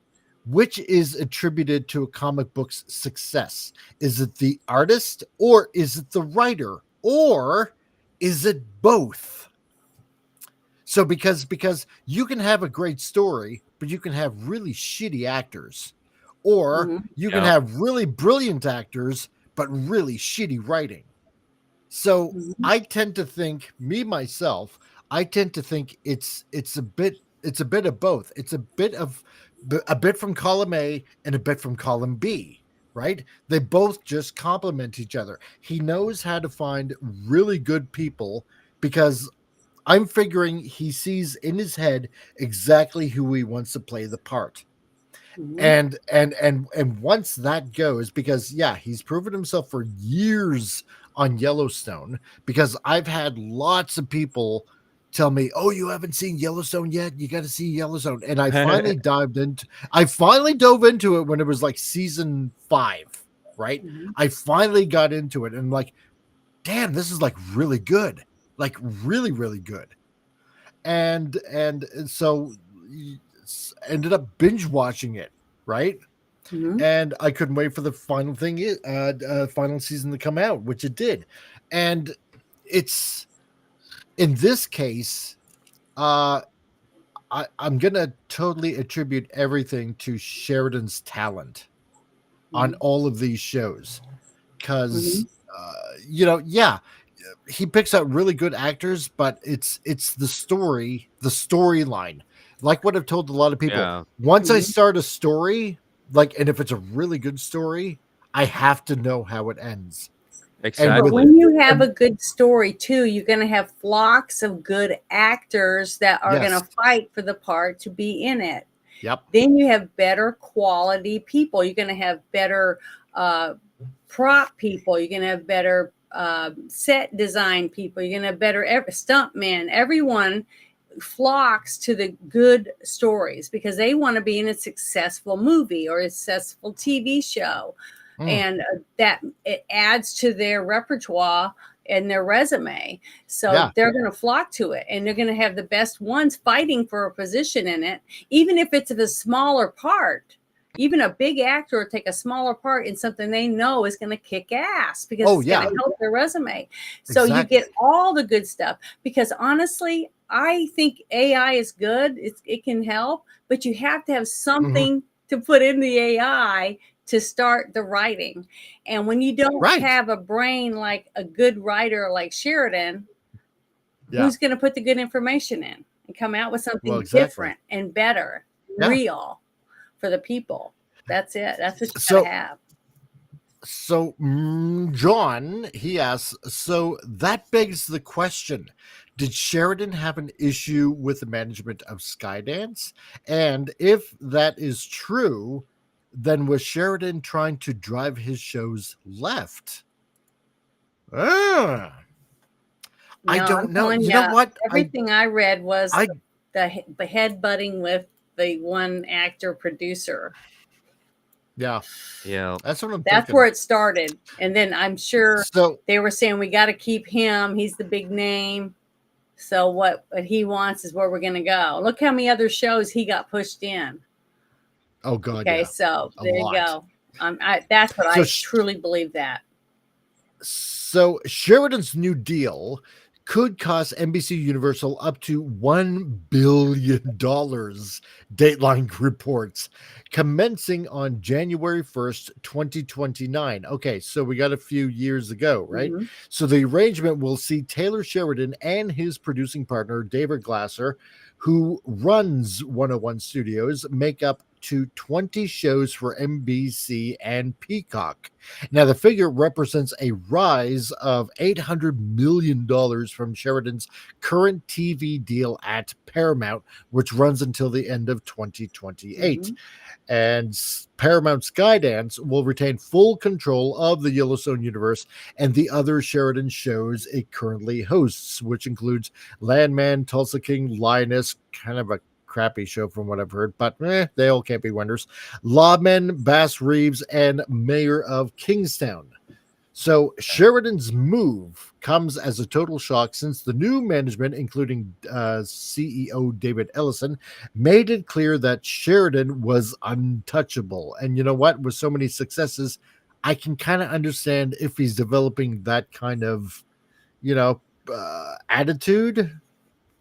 attributed to a comic book's success. Is it the artist, or is it the writer, or is it both? So because you can have a great story, but you can have really shitty actors, or you can
Yeah.
have really brilliant actors but really shitty writing. So I tend to think, I tend to think it's a bit of both. It's a bit from column A and a bit from column B, right? They both just complement each other. He knows how to find really good people, because I'm figuring he sees in his head exactly who he wants to play the part. And once that goes, because he's proven himself for years on Yellowstone, because I've had lots of people tell me, "Oh, you haven't seen Yellowstone yet? You got to see Yellowstone." And I finally dove into it when it was like season 5, right? I finally got into it, and I'm like, damn, this is like really good. Like really, really good. And so ended up binge watching it, right? And I couldn't wait for the final final season to come out, which it did. And it's, in this case, I'm gonna totally attribute everything to Sheridan's talent on all of these shows, because he picks out really good actors, but it's the storyline. Like what I've told a lot of people,
Yeah.
once I start a story, and if it's a really good story, I have to know how it ends.
Exactly.
But when you have a good story too, you're going to have flocks of good actors that are going to fight for the part to be in it.
Yep.
Then you have better quality people. You're going to have better prop people. You're going to have better set design people. You're going to have better stunt men. Everyone flocks to the good stories because they want to be in a successful movie or a successful TV show. And that it adds to their repertoire and their resume. So they're going to flock to it, and they're going to have the best ones fighting for a position in it, even if it's a smaller part. Even a big actor will take a smaller part in something they know is going to kick ass because it's going to help their resume. So you get all the good stuff, because honestly, I think AI is good. It can help, but you have to have something to put in the AI to start the writing. And when you don't have a brain like a good writer like Sheridan, who's going to put the good information in and come out with something different and better, real for the people? That's it. That's what you gotta have.
So John, he asks, so that begs the question, did Sheridan have an issue with the management of Skydance? And if that is true, then was Sheridan trying to drive his shows left? I don't know. You know what?
Everything I read was the headbutting with the one actor producer.
Yeah. That's what I'm
That's
thinking.
where it started. And then I'm sure they were saying, we got to keep him. He's the big name. So what he wants is where we're going to go. Look how many other shows he got pushed in.
Oh God,
Okay,
yeah,
so
a
there you
lot.
go. That's what
So
I truly believe that.
So Sheridan's new deal could cost NBC Universal up to $1 billion, Dateline reports, commencing on January 1st, 2029. Okay, so we got a few years ago, right?
Mhm.
So the arrangement will see Taylor Sheridan and his producing partner, David Glasser, who runs 101 Studios, make up to 20 shows for NBC and Peacock. Now, the figure represents a rise of $800 million from Sheridan's current TV deal at Paramount, which runs until the end of 2028.
Mhm.
And Paramount Skydance will retain full control of the Yellowstone universe and the other Sheridan shows it currently hosts, which includes Landman, Tulsa King, Lioness, kind of a crappy show from what I've heard, but they all can't be winners. Lawmen, Bass Reeves, and Mayor of Kingstown. So Sheridan's move comes as a total shock since the new management, including CEO David Ellison, made it clear that Sheridan was untouchable. And you know what? With so many successes, I can kind of understand if he's developing that kind of, attitude.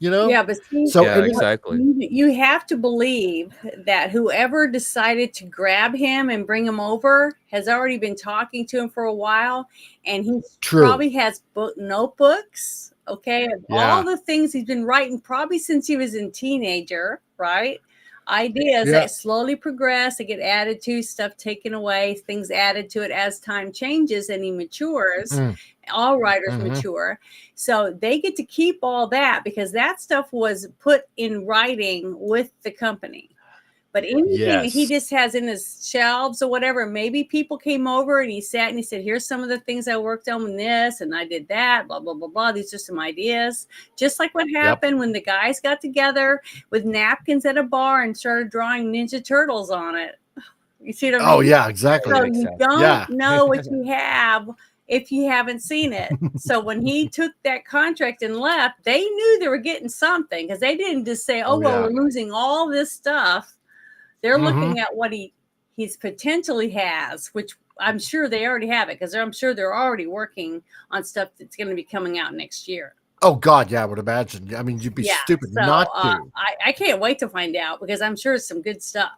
Yeah, but see,
So
Yeah, exactly.
you have to believe that whoever decided to grab him and bring him over has already been talking to him for a while, and he
True.
probably has notebooks, okay, of all
Yeah.
the things he's been writing probably since he was a teenager, right? Ideas
Yeah.
that slowly progress, they get added to, stuff taken away, things added to it as time changes and he matures. All writers
Mhm.
mature. So they get to keep all that because that stuff was put in writing with the company. But anything that he
Yes.
just has in his shelves or whatever, maybe people came over and he sat and he said, here's some of the things I worked on in this and I did that, blah, blah, blah, blah. These are some ideas. Just like what happened when the guys got together with napkins at a bar and started drawing Ninja Turtles on it. You see what I mean?
Oh, yeah, exactly.
So
Exactly.
you don't
Yeah.
know what you have if you haven't seen it. So when he took that contract and left, they knew they were getting something because they didn't just say, oh,
Oh,
well,
yeah.
we're losing all this stuff. They're
Mhm.
looking at what he's potentially has, which I'm sure they already have it because I'm sure they're already working on stuff that's going to be coming out next year.
Oh, God, yeah, I would imagine. I mean, you'd be
Yeah.
stupid
So
not to.
I can't wait to find out because I'm sure it's some good stuff.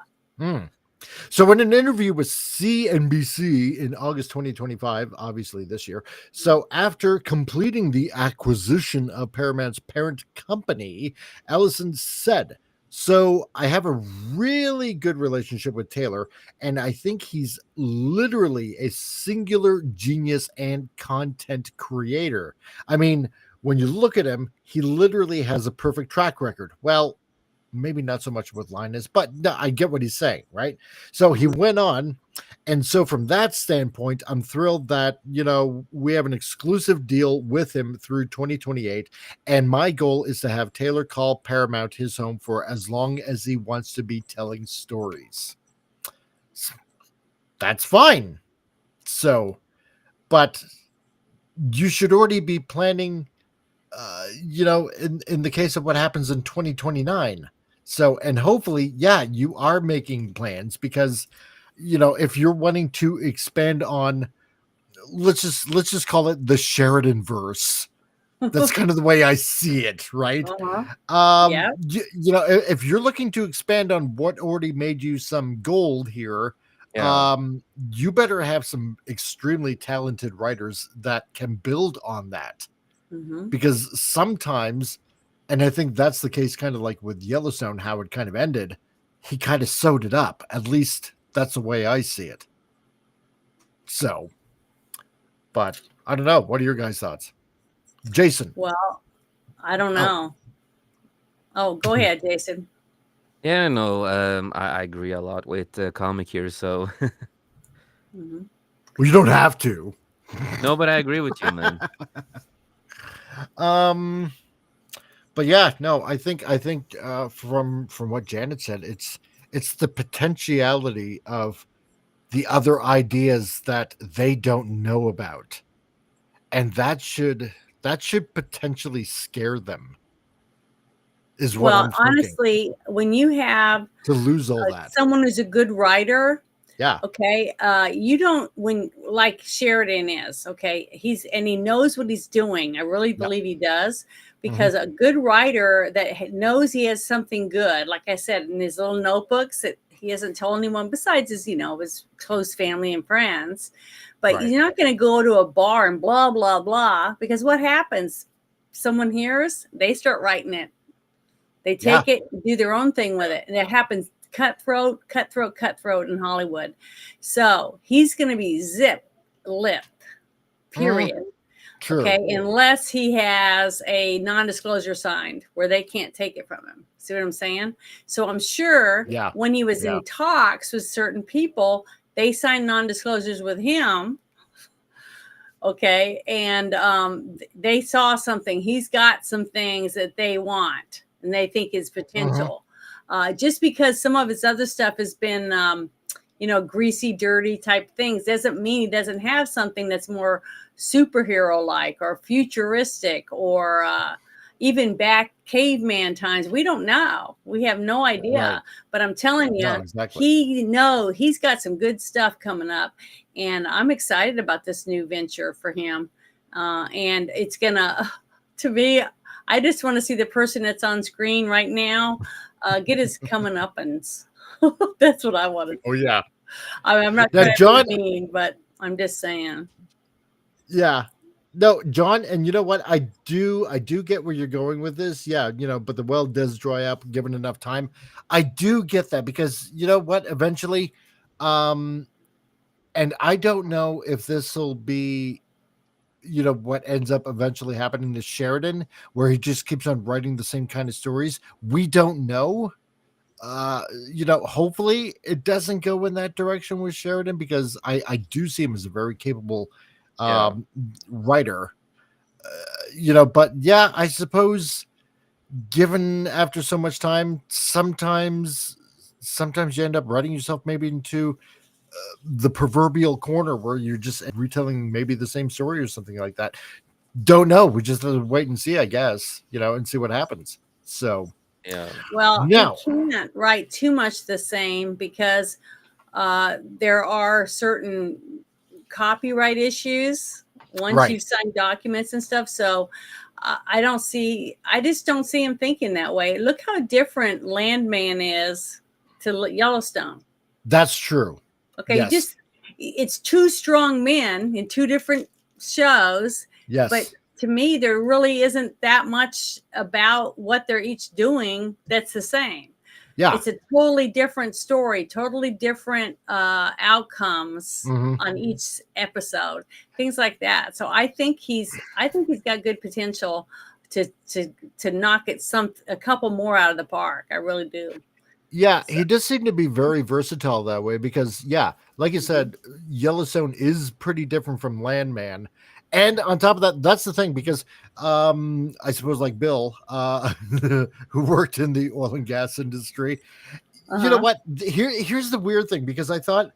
So in an interview with CNBC in August 2025, obviously this year, so after completing the acquisition of Paramount's parent company, Ellison said, so I have a really good relationship with Taylor, and I think he's literally a singular genius and content creator. I mean, when you look at him, he literally has a perfect track record. Well, maybe not so much with Linus, but no, I get what he's saying, right? So he went on. And so from that standpoint, I'm thrilled that, we have an exclusive deal with him through 2028. And my goal is to have Taylor call Paramount his home for as long as he wants to be telling stories. That's fine. So, but you should already be planning, in the case of what happens in 2029. So, and hopefully, yeah, you are making plans because, if you're wanting to expand on, let's just call it the Sheridan verse. That's kind of the way I see it, right?
Yeah.
If you're looking to expand on what already made you some gold here,
Yeah.
you better have some extremely talented writers that can build on that. Because sometimes, and I think that's the case kind of like with Yellowstone, how it kind of ended, he kind of sewed it up. At least that's the way I see it. So, but I don't know. What are your guys' thoughts? Jason.
Well, I don't know. Oh, go ahead, Jason.
Yeah, no, I agree a lot with the comic here. So,
Well, you don't have to.
no, but I agree with you, man.
But yeah, no, I think from what Janet said, it's the potentiality of the other ideas that they don't know about, and that should potentially scare them. is what
Well,
I'm thinking.
honestly, when you have
To lose all that.
someone who's a good writer,
Yeah.
okay, you don't, when like Sheridan is, okay, he knows what he's doing. I really believe he does, because a good writer that knows he has something good, like I said, in his little notebooks that he hasn't told anyone besides his, his close family and friends. But
Right.
you're not going to go to a bar and blah, blah, blah, because what happens? Someone hears, they start writing it. They take it, do their own thing with it. And it happens cutthroat in Hollywood. So he's going to be zip-lipped, period.
True.
Okay, unless he has a non-disclosure signed where they can't take it from him. See what I'm saying? So I'm sure when he was in talks with certain people, they signed non-disclosures with him. Okay, and they saw something. He's got some things that they want and they think is potential. Just because some of his other stuff has been, greasy, dirty type things doesn't mean he doesn't have something that's more superhero-like or futuristic or even back caveman times. We don't know. We have no idea.
Right.
But I'm telling you, he's got some good stuff coming up. And I'm excited about this new venture for him. And it's gonna, to me, I just want to see the person that's on screen right now get his comeuppance. That's what I want to see.
Oh yeah.
I'm not
Now,
trying
John,
to be mean, but I'm just saying.
Yeah. No, John, and you know what? I do get where you're going with this. Yeah, but the well does dry up given enough time. I do get that because you know what? Eventually, and I don't know if this will be, what ends up eventually happening to Sheridan, where he just keeps on writing the same kind of stories. We don't know. Hopefully it doesn't go in that direction with Sheridan, because I do see him as a very capable writer, but yeah, I suppose given after so much time, sometimes you end up writing yourself maybe into the proverbial corner where you're just retelling maybe the same story or something like that. Don't know. We just have to wait and see, I guess, and see what happens. So,
well,
no.
you can't write too much the same because there are certain copyright issues once you've signed documents and stuff. So I just don't see him thinking that way. Look how different Landman is to Yellowstone.
That's true.
Okay.
Yes.
It's two strong men in two different shows.
Yes.
But to me, there really isn't that much about what they're each doing that's the same.
Yeah.
It's a totally different story, totally different outcomes on each episode, things like that. So I think he's got good potential to knock it a couple more out of the park. I really do.
Yeah, he does seem to be very versatile that way because, like you said, Yellowstone is pretty different from Landman. And on top of that, that's the thing, because I suppose like Bill, who worked in the oil and gas industry, you know what? Here's the weird thing, because I thought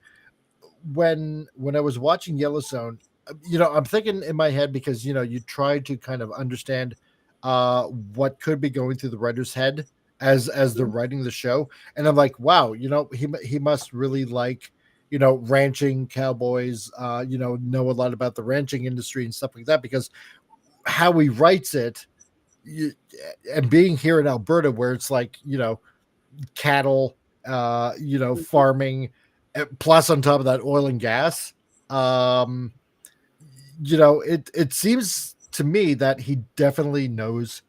when I was watching Yellowstone, I'm thinking in my head, because, you try to kind of understand what could be going through the writer's head as they're writing the show. And I'm like, wow, he must really like, ranching cowboys, know a lot about the ranching industry and stuff like that, because how he writes it, and being here in Alberta, where it's like, cattle, farming, plus on top of that oil and gas, it seems to me that he definitely knows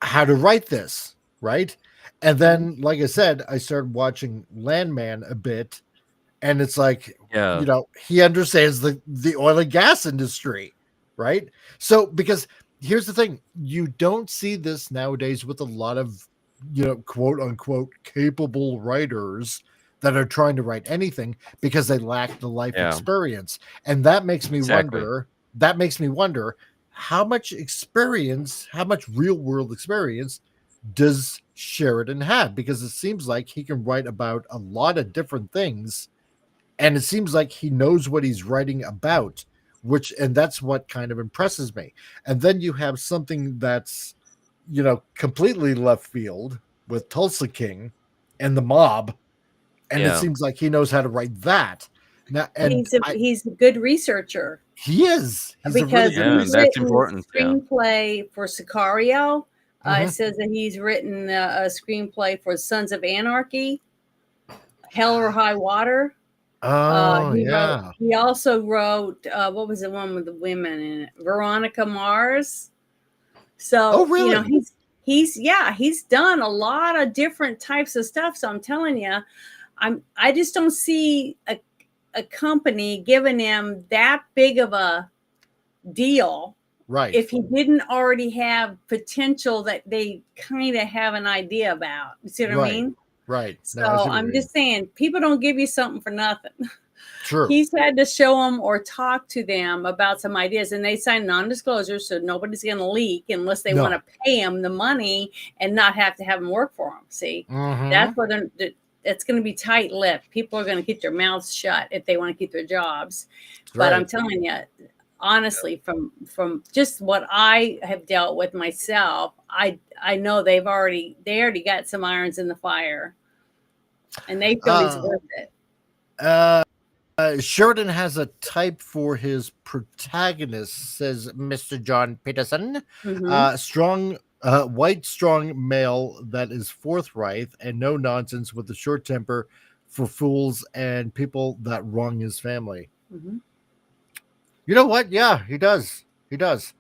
how to write this, right? And then, like I said, I started watching Landman a bit, and it's like, he understands the oil and gas industry, right? So, because here's the thing, you don't see this nowadays with a lot of, quote unquote, capable writers that are trying to write anything, because they lack the life experience. And that makes me wonder how much real world experience does Sheridan have? Because it seems like he can write about a lot of different things, and it seems like he knows what he's writing about, and that's what kind of impresses me. And then you have something that's, completely left field with Tulsa King and the mob, and it
Yeah.
seems like he knows how to write that. Now, and
He's a good researcher
he is. He's a really
because
good
Yeah,
he's
researcher.
that's
written
important.
a
Yeah.
screenplay for Sicario. It
Mhm.
says that he's written a screenplay for Sons of Anarchy, Hell or High Water.
Oh, yeah.
He also wrote what was the one with the women in it? Veronica Mars. So
Oh, really?
he's done a lot of different types of stuff. So I'm telling you, I just don't see a company giving him that big of a deal
Right.
if he didn't already have potential that they kind of have an idea about. You see what I
Right.
mean?
Right.
So
No, I see what you
I'm
mean.
just saying, people don't give you something for nothing.
True.
He's had to show them or talk to them about some ideas, and they sign non-disclosure, so nobody's going to leak unless they want to pay him the money and not have to have him work for them. See, that's where it's going to be tight-lipped. People are going to keep their mouths shut if they want to keep their jobs. But I'm telling you, honestly, from just what I have dealt with myself, I know they already got some irons in the fire, and they feel he's worth it.
Sheridan has a type for his protagonist, says Mr. John Peterson. Strong, white, strong male that is forthright and no nonsense with a short temper for fools and people that wrong his family. You know what? Yeah, he does. He does.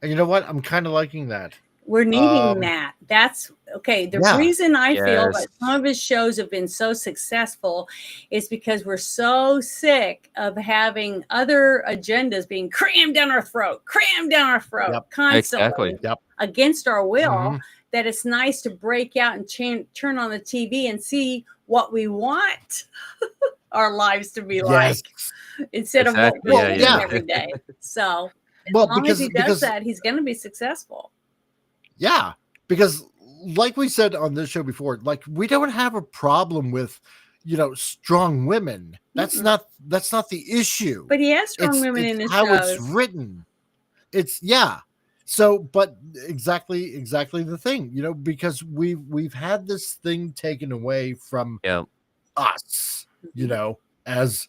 And you know what? I'm kind of liking that.
We're needing that. That's okay. The reason I feel that some of his shows have been so successful is because we're so sick of having other agendas being crammed down our throat constantly against our will, that it's nice to break out and turn on the TV and see what we want our lives to be like instead of what we're seeing every day. So as long as he does that, he's going to be successful.
Yeah, because like we said on this show before, like we don't have a problem with, strong women. That's not the issue.
But he has strong women in his
how
shows.
It's written. So, but exactly the thing, because we've had this thing taken away from us, as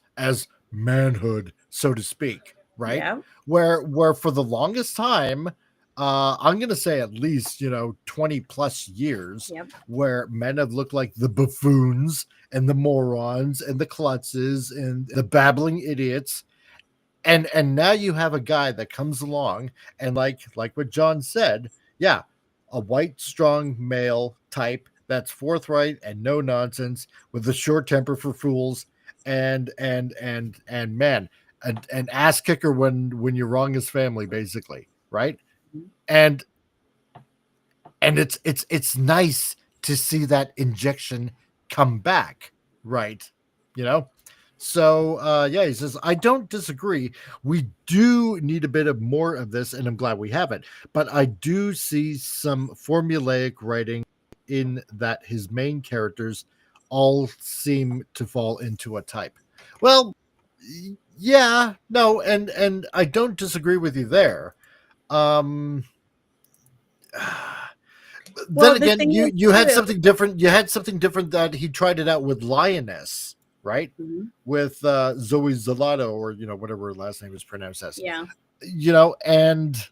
manhood, so to speak, right?
Yeah.
Where for the longest time, I'm going to say at least, 20 plus years, where men have looked like the buffoons and the morons and the klutzes and the babbling idiots. And now you have a guy that comes along and like what John said, a white, strong male type that's forthright and no nonsense with a short temper for fools and man, an ass kicker when you wrong his family, basically, right? And it's nice to see that injection come back, right? So he says, I don't disagree. We do need a bit of more of this, and I'm glad we have it. But I do see some formulaic writing in that his main characters all seem to fall into a type. Well, yeah, no, and I don't disagree with you there. Then again, you had something different. You had something different that he tried it out with Lioness, right? With Zoe Zalato, or whatever her last name is pronounced as.
Yeah.
And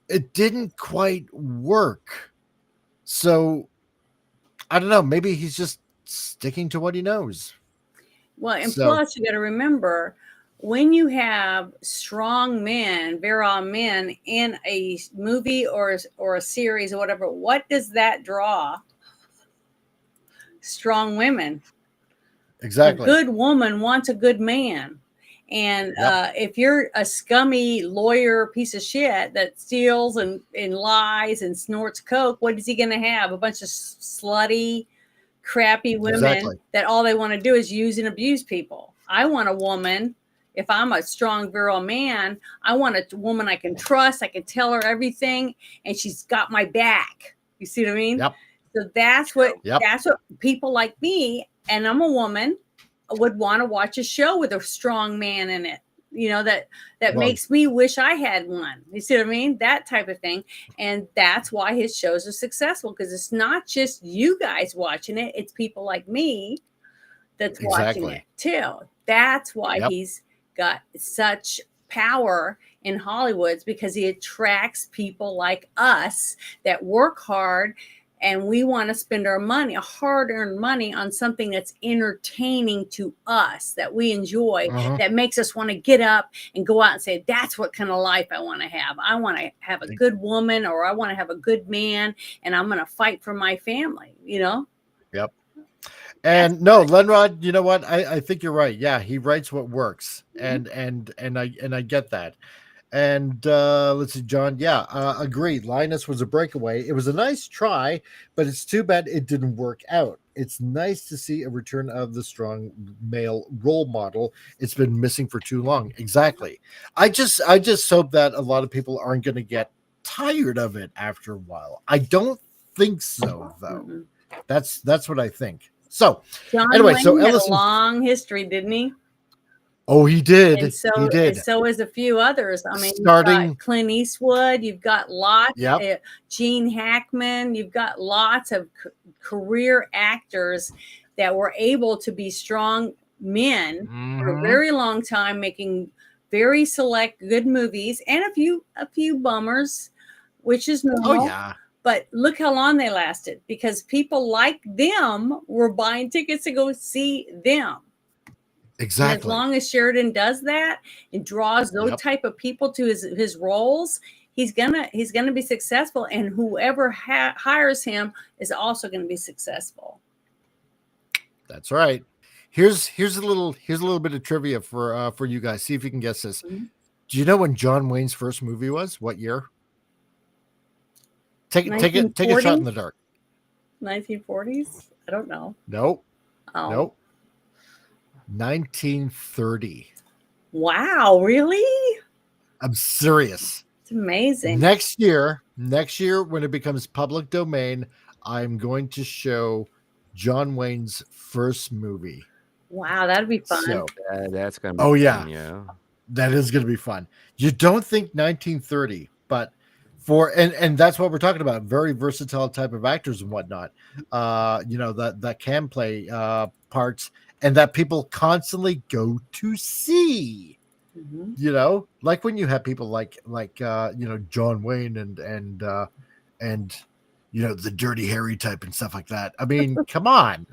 it didn't quite work. So I don't know. Maybe he's just sticking to what he knows.
Well, and plus you got to remember, when you have strong men, virile men in a movie or a series or whatever, what does that draw? Strong women.
Exactly.
A good woman wants a good man. And if you're a scummy lawyer piece of shit that steals and lies and snorts coke, what is he going to have? A bunch of slutty, crappy women that all they want to do is use and abuse people. I want a woman. If I'm a strong, virile man, I want a woman I can trust. I can tell her everything, and she's got my back. You see what I mean?
Yep.
So that's what people like me, and I'm a woman, would want to watch a show with a strong man in it. that
Well-
makes me wish I had one. You see what I mean? That type of thing. And that's why his shows are successful, because it's not just you guys watching it, it's people like me that's watching
Exactly.
it too. That's why
Yep.
he's got such power in Hollywood, because he attracts people like us that work hard, and we want to spend our money, hard-earned money, on something that's entertaining to us, that we enjoy,
Uh-huh.
that makes us want to get up and go out and say, that's what kind of life I want to have. I want to have a good woman, or I want to have a good man, and I'm going to fight for my family,
Yep. And no, Lenrod, you know what? I think you're right. Yeah, he writes what works, and I get that. And let's see, John. Yeah, agreed. Linus was a breakaway. It was a nice try, but it's too bad it didn't work out. It's nice to see a return of the strong male role model. It's been missing for too long. Exactly. I just hope that a lot of people aren't going to get tired of it after a while. I don't think so, though. That's what I think. So
John
anyway,
Wayne
so
had
Ellison.
a long history, didn't he?
Oh, he did.
And so,
he did.
so is a few others. I mean,
Starting-
you've got Clint Eastwood, you've got lots,
Yep.
Gene Hackman, you've got lots of career actors that were able to be strong men for a
Mhm.
very long time, making very select good movies, and a few bummers, which is normal.
Oh yeah.
But look how long they lasted, because people like them were buying tickets to go see them. And as
Exactly.
long as Sheridan does that and draws those
Yep.
type of people to his roles, he's gonna be successful, and whoever hires him is also going to be successful.
That's right. Here's a little bit of trivia for you guys. See if you can guess this.
Mhm.
Do you know when John Wayne's first movie was? What year? Take a shot
1940?
in the dark.
1940s? I don't know.
Nope.
Oh.
Nope. 1930.
Wow, really?
I'm serious.
It's amazing.
Next year, when it becomes public domain, I'm going to show John Wayne's first movie.
Wow, that'd be fun.
So
That's gonna be
Oh, yeah.
fun, yeah.
that is going to be fun. You don't think 1930, but and that's what we're talking about. Very versatile type of actors and whatnot. That can play parts, and that people constantly go to see.
Mhm.
Like when you have people like John Wayne and the Dirty Harry type and stuff like that. I mean, come on.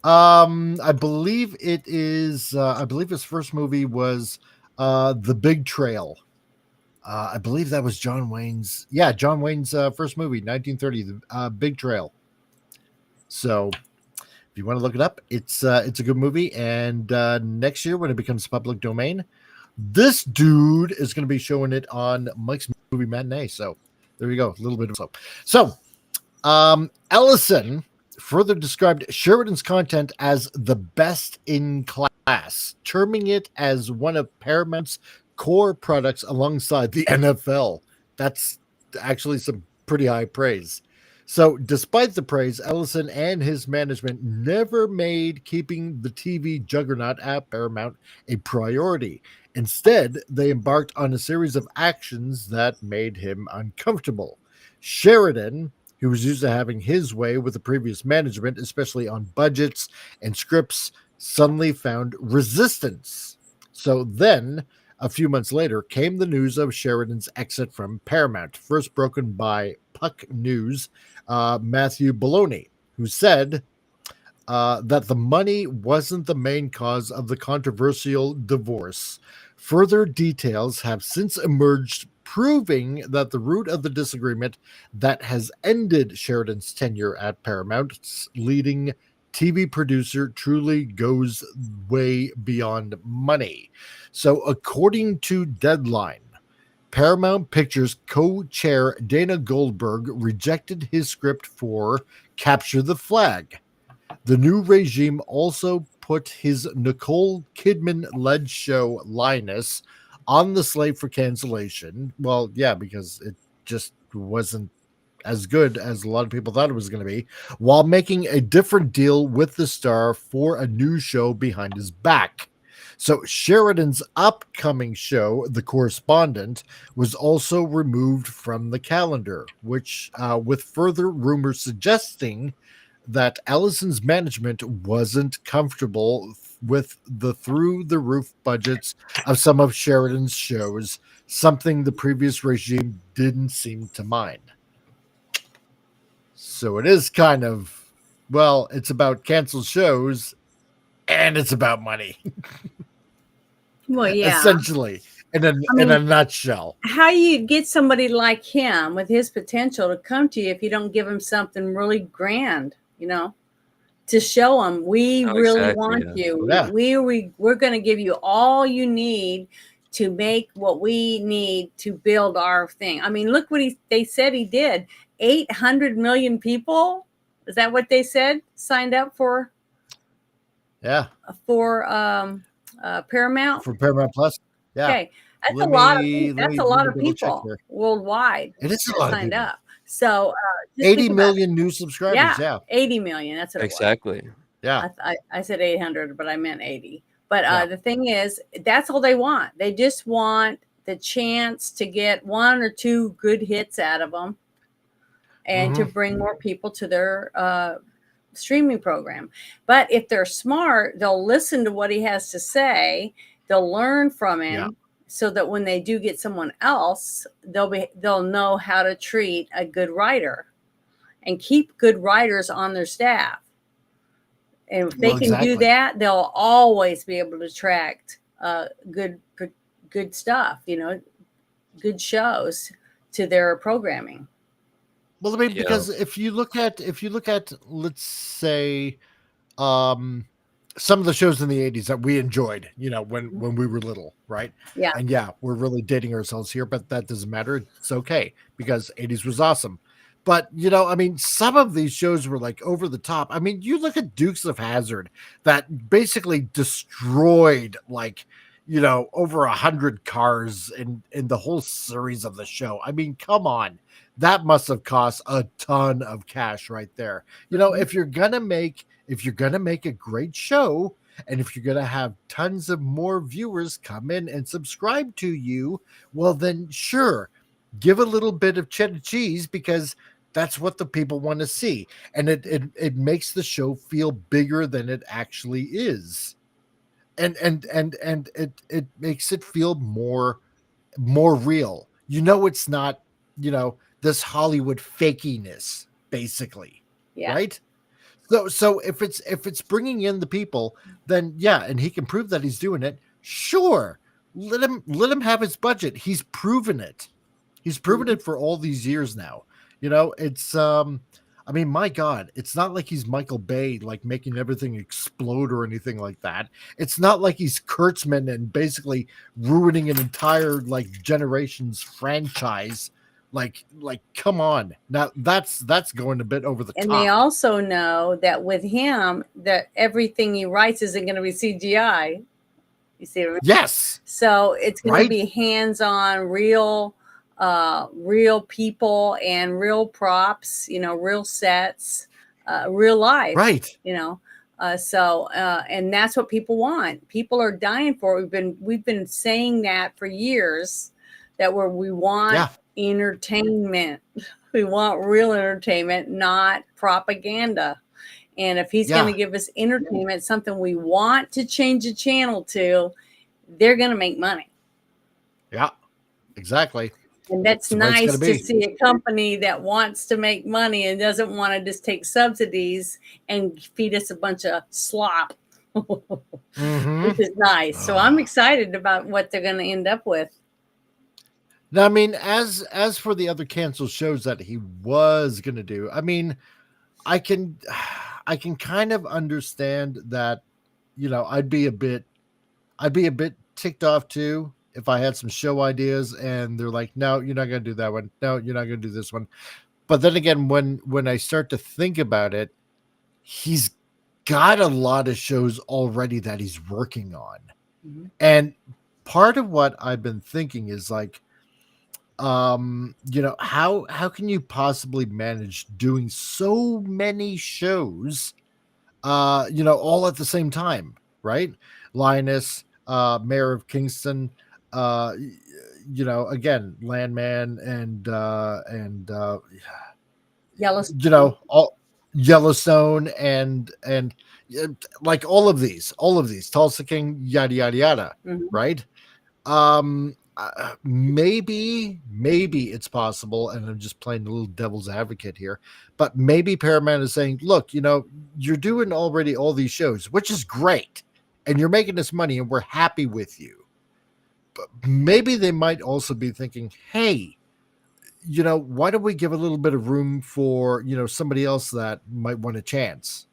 I believe it is. I believe his first movie was The Big Trail. I believe that was John Wayne's. Yeah, John Wayne's first movie, 1930, The Big Trail. So, if you want to look it up, it's a good movie. And next year, when it becomes public domain, this dude is going to be showing it on Mike's Movie Matinee. So, there you go, a little bit of so. Ellison further described Sheridan's content as the best in class, terming it as one of Paramount's core products alongside the NFL. That's actually some pretty high praise. So, despite the praise, Ellison and his management never made keeping the TV juggernaut at Paramount a priority. Instead, they embarked on a series of actions that made him uncomfortable. Sheridan, who was used to having his way with the previous management, especially on budgets and scripts, suddenly found resistance. So then, a few months later, came the news of Sheridan's exit from Paramount, first broken by Puck News, Matthew Bologna, who said that the money wasn't the main cause of the controversial divorce. Further details have since emerged, proving that the root of the disagreement that has ended Sheridan's tenure at Paramount's leading TV producer truly goes way beyond money. So, according to Deadline, Paramount Pictures co-chair Dana Goldberg rejected his script for Capture the Flag. The new regime also put his Nicole Kidman-led show Linus on the slate for cancellation. Well, yeah, because it just wasn't as good as a lot of people thought it was going to be, while making a different deal with the star for a new show behind his back. So Sheridan's upcoming show, The Correspondent, was also removed from the calendar, which with further rumors suggesting that Allison's management wasn't comfortable with the through-the-roof budgets of some of Sheridan's shows, something the previous regime didn't seem to mind. So it is kind of, well, it's about canceled shows and it's about money,
Well, yeah.
essentially, in a nutshell.
How you get somebody like him with his potential to come to you if you don't give him something really grand, to show him we really want you.
Yeah.
We're going to give you all you need to make what we need to build our thing. I mean, look what they said he did. 800 million people. Is that what they said signed up for?
Yeah.
For Paramount.
For Paramount Plus. Yeah.
Okay. That's a lot of people worldwide.
It is a lot
signed
of people.
up. So
80 million new subscribers. Yeah.
80 million. That's what it was.
Exactly.
Yeah.
I said 800, but I meant 80. But the thing is, that's all they want. They just want the chance to get one or two good hits out of them and to bring more people to their streaming program. But if they're smart, they'll listen to what he has to say. They'll learn from him so that when they do get someone else, they'll know how to treat a good writer and keep good writers on their staff. And if they can do that, they'll always be able to attract good stuff, good shows to their programming.
Well, I mean, because if you look at, let's say, some of the shows in the 80s that we enjoyed, when we were little, right?
Yeah.
And we're really dating ourselves here, but that doesn't matter. It's okay because 80s was awesome. But, some of these shows were like over the top. I mean, you look at Dukes of Hazzard that basically destroyed over 100 cars in the whole series of the show. I mean, come on. That must have cost a ton of cash right there. If you're going to make a great show, and if you're going to have tons of more viewers come in and subscribe to you, well, then sure, give a little bit of cheddar cheese because that's what the people want to see. And it makes the show feel bigger than it actually is. And it makes it feel more real. It's not, this Hollywood fakiness, basically.
Yeah.
Right? So if it's bringing in the people, then and he can prove that he's doing it. Sure, let him have his budget. He's proven it. He's proven it for all these years now. It's I mean, my God, it's not like he's Michael Bay, like making everything explode or anything like that. It's not like he's Kurtzman and basically ruining an entire generation's franchise. Like, come on. Now that's going a bit over the top.
And they also know that with him, that everything he writes isn't going to be CGI. You see what I mean?
Yes.
So it's going to be hands-on, real people and real props, real sets, real life.
Right.
And that's what people want. People are dying for it. We've been saying that for years, that we want entertainment. We want real entertainment, not propaganda. And if he's going to give us entertainment, something we want to change the channel to, they're going to make money.
Yeah, exactly.
And that's nice to see a company that wants to make money and doesn't want to just take subsidies and feed us a bunch of slop, which is nice. So I'm excited about what they're going to end up with.
Now, I mean, as for the other canceled shows that he was going to do, I mean, I can kind of understand that, I'd be a bit ticked off too if I had some show ideas and they're like, no, you're not going to do that one. No, you're not going to do this one. But then again, when I start to think about it, he's got a lot of shows already that he's working on. Mm-hmm. And part of what I've been thinking is how can you possibly manage doing so many shows, all at the same time, right? Linus, Mayor of Kingston, again, Landman and
Yellowstone.
all Yellowstone and like all of these, Tulsa King, yada yada yada,
Mhm.
right? Maybe it's possible, and I'm just playing the little devil's advocate here, but maybe Paramount is saying, look, you're doing already all these shows, which is great, and you're making this money, and we're happy with you. But maybe they might also be thinking, hey, why don't we give a little bit of room for, somebody else that might want a chance?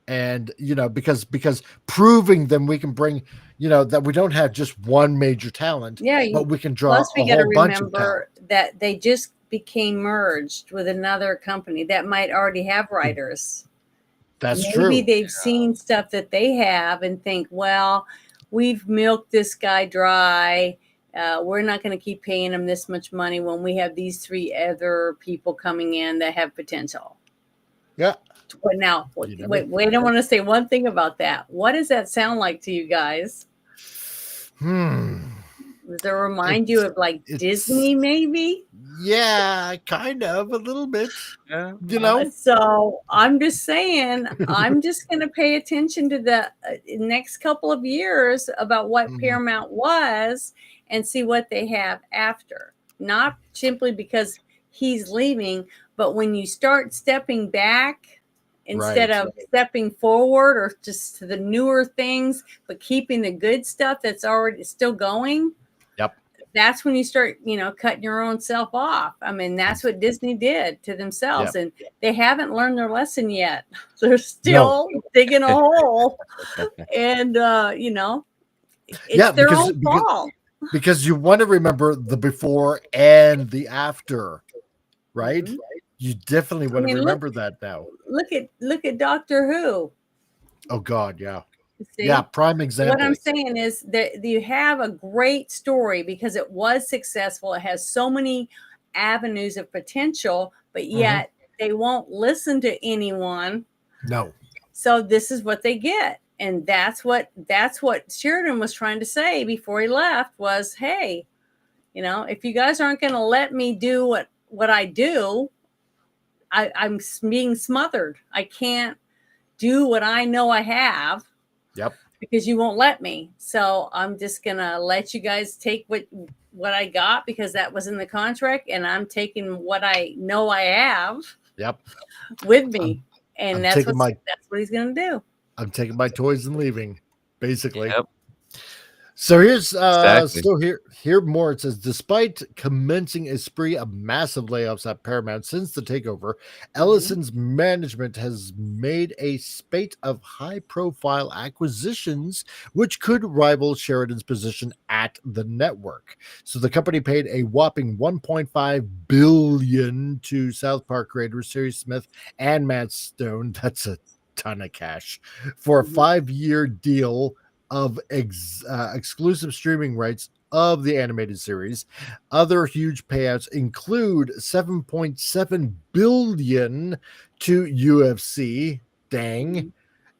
And, because proving them we can bring, that we don't have just one major talent,
Yeah,
but we can draw
plus we
a
got to
whole bunch of talent.
remember that they just became merged with another company that might already have writers.
That's
Maybe
true.
they've seen stuff that they have and think, well, we've milked this guy dry. We're not going to keep paying him this much money when we have these 3 other people coming in that have potential.
Yeah.
But now,
You never-
wait, I want to say one thing about that. What does that sound like to you guys? Does it remind you of like
it's-
Disney, maybe?
Yeah, kind of a little bit.
Yeah.
So I'm just saying, I'm just going to pay attention to the next couple of years about what
Mhm.
Paramount was and see what they have after. Not simply because he's leaving, but when you start stepping back instead
Right.
of stepping forward or just to the newer things, but keeping the good stuff that's already still going.
Yep.
That's when you start, cutting your own self off. I mean, that's what Disney did to themselves, and they haven't learned their lesson yet. They're still digging a hole, and it's their own fault.
Because you want to remember the before and the after, right?
Mhm.
You definitely want to remember that now.
Look at Doctor Who.
Oh God, yeah.
See?
Yeah, prime example.
What I'm saying is that you have a great story because it was successful. It has so many avenues of potential, but yet they won't listen to anyone.
No.
So this is what they get. And that's what Sheridan was trying to say before he left was, hey, if you guys aren't going to let me do what I do, I'm being smothered. I can't do what I know I have.
Yep.
Because you won't let me. So I'm just going to let you guys take what I got because that was in the contract, and I'm taking what I know I have with me. And that's what he's going to do.
I'm taking my toys and leaving, basically.
Yep.
So here's
Exactly.
still here more. It says, despite commencing a spree of massive layoffs at Paramount since the takeover, Ellison's management has made a spate of high-profile acquisitions, which could rival Sheridan's position at the network. So the company paid a whopping $1.5 billion to South Park creators Terry Smith and Matt Stone. That's a ton of cash for a 5-year deal of exclusive streaming rights of the animated series. Other huge payouts include $7.7 billion to UFC, and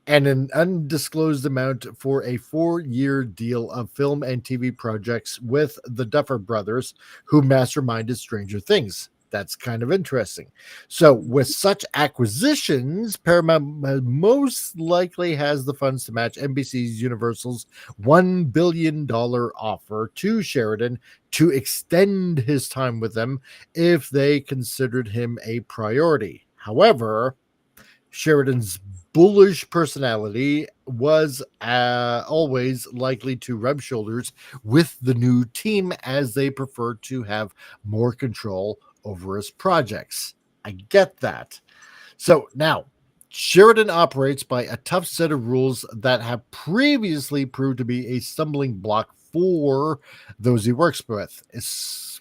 an undisclosed amount for a 4-year deal of film and TV projects with the Duffer Brothers, who masterminded Stranger Things. That's kind of interesting. So with such acquisitions, Paramount most likely has the funds to match NBC's Universal's $1 billion offer to Sheridan to extend his time with them if they considered him a priority. However, Sheridan's bullish personality was always likely to rub shoulders with the new team, as they prefer to have more control over his projects. I get that. So now, Sheridan operates by a tough set of rules that have previously proved to be a stumbling block for those he works with.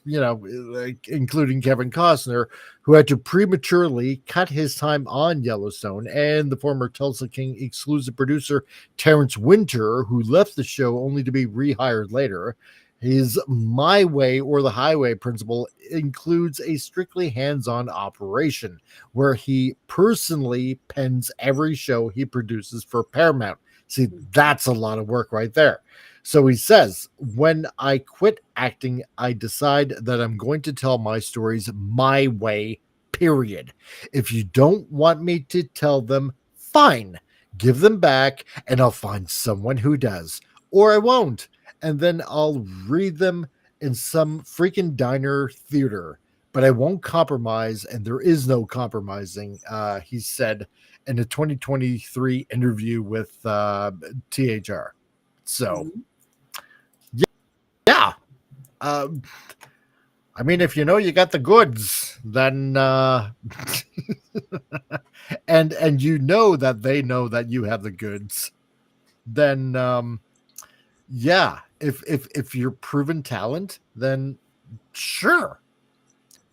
Including Kevin Costner, who had to prematurely cut his time on Yellowstone, and the former Tulsa King exclusive producer Terrence Winter, who left the show only to be rehired later. His my way or the highway principle includes a strictly hands-on operation where he personally pens every show he produces for Paramount. See, that's a lot of work right there. So he says, when I quit acting, I decide that I'm going to tell my stories my way, period. If you don't want me to tell them, fine, give them back and I'll find someone who does. Or I won't. And then I'll read them in some freaking diner theater. But I won't compromise, and there is no compromising, he said in a 2023 interview with THR. So, yeah. I mean, if you know you got the goods, then and you know that they know that you have the goods, then yeah. If you're proven talent, then sure.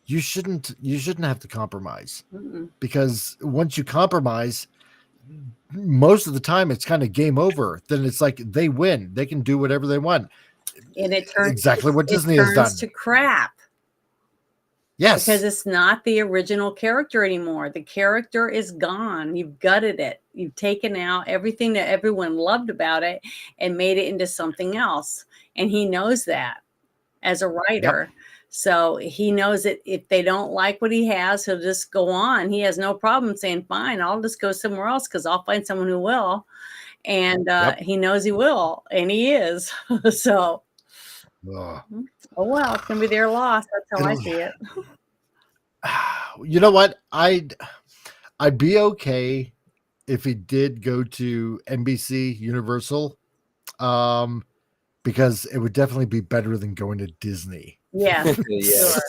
You shouldn't have to compromise, because once you compromise, most of the time it's kind of game over. Then it's like they win. They can do whatever they want.
And it turns
exactly what Disney has done.
to crap.
Yes.
Because it's not the original character anymore. The character is gone. You've gutted it. You've taken out everything that everyone loved about it and made it into something else. And he knows that as a writer. Yep. So he knows that if they don't like what he has, he'll just go on. He has no problem saying, fine, I'll just go somewhere else because I'll find someone who will. And he knows he will. And he is. So, oh well, it's going to be their loss. That's how I see it.
You know what? I'd be okay if he did go to NBC Universal, because it would definitely be better than going to Disney.
Yeah.
Yes,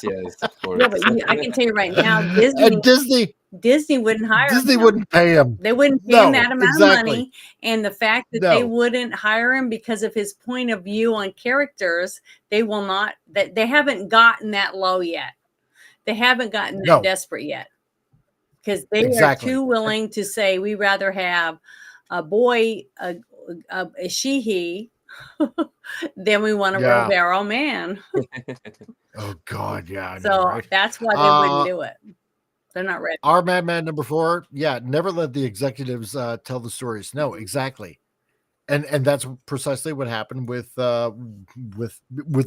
of course.
Yeah, but I can tell you right now, Disney wouldn't hire him.
Disney wouldn't pay him.
They wouldn't pay him that amount of money. And the fact that they wouldn't hire him because of his point of view on characters, they will not, that they haven't gotten that low yet. They haven't gotten that desperate yet. Because they are too willing to say, we rather have a boy, a she-he, then we want a wheelbarrow man.
Oh God, yeah.
So that's why they wouldn't do it. They're not ready.
Our Madman number 4, never let the executives tell the stories. No, exactly. And that's precisely what happened with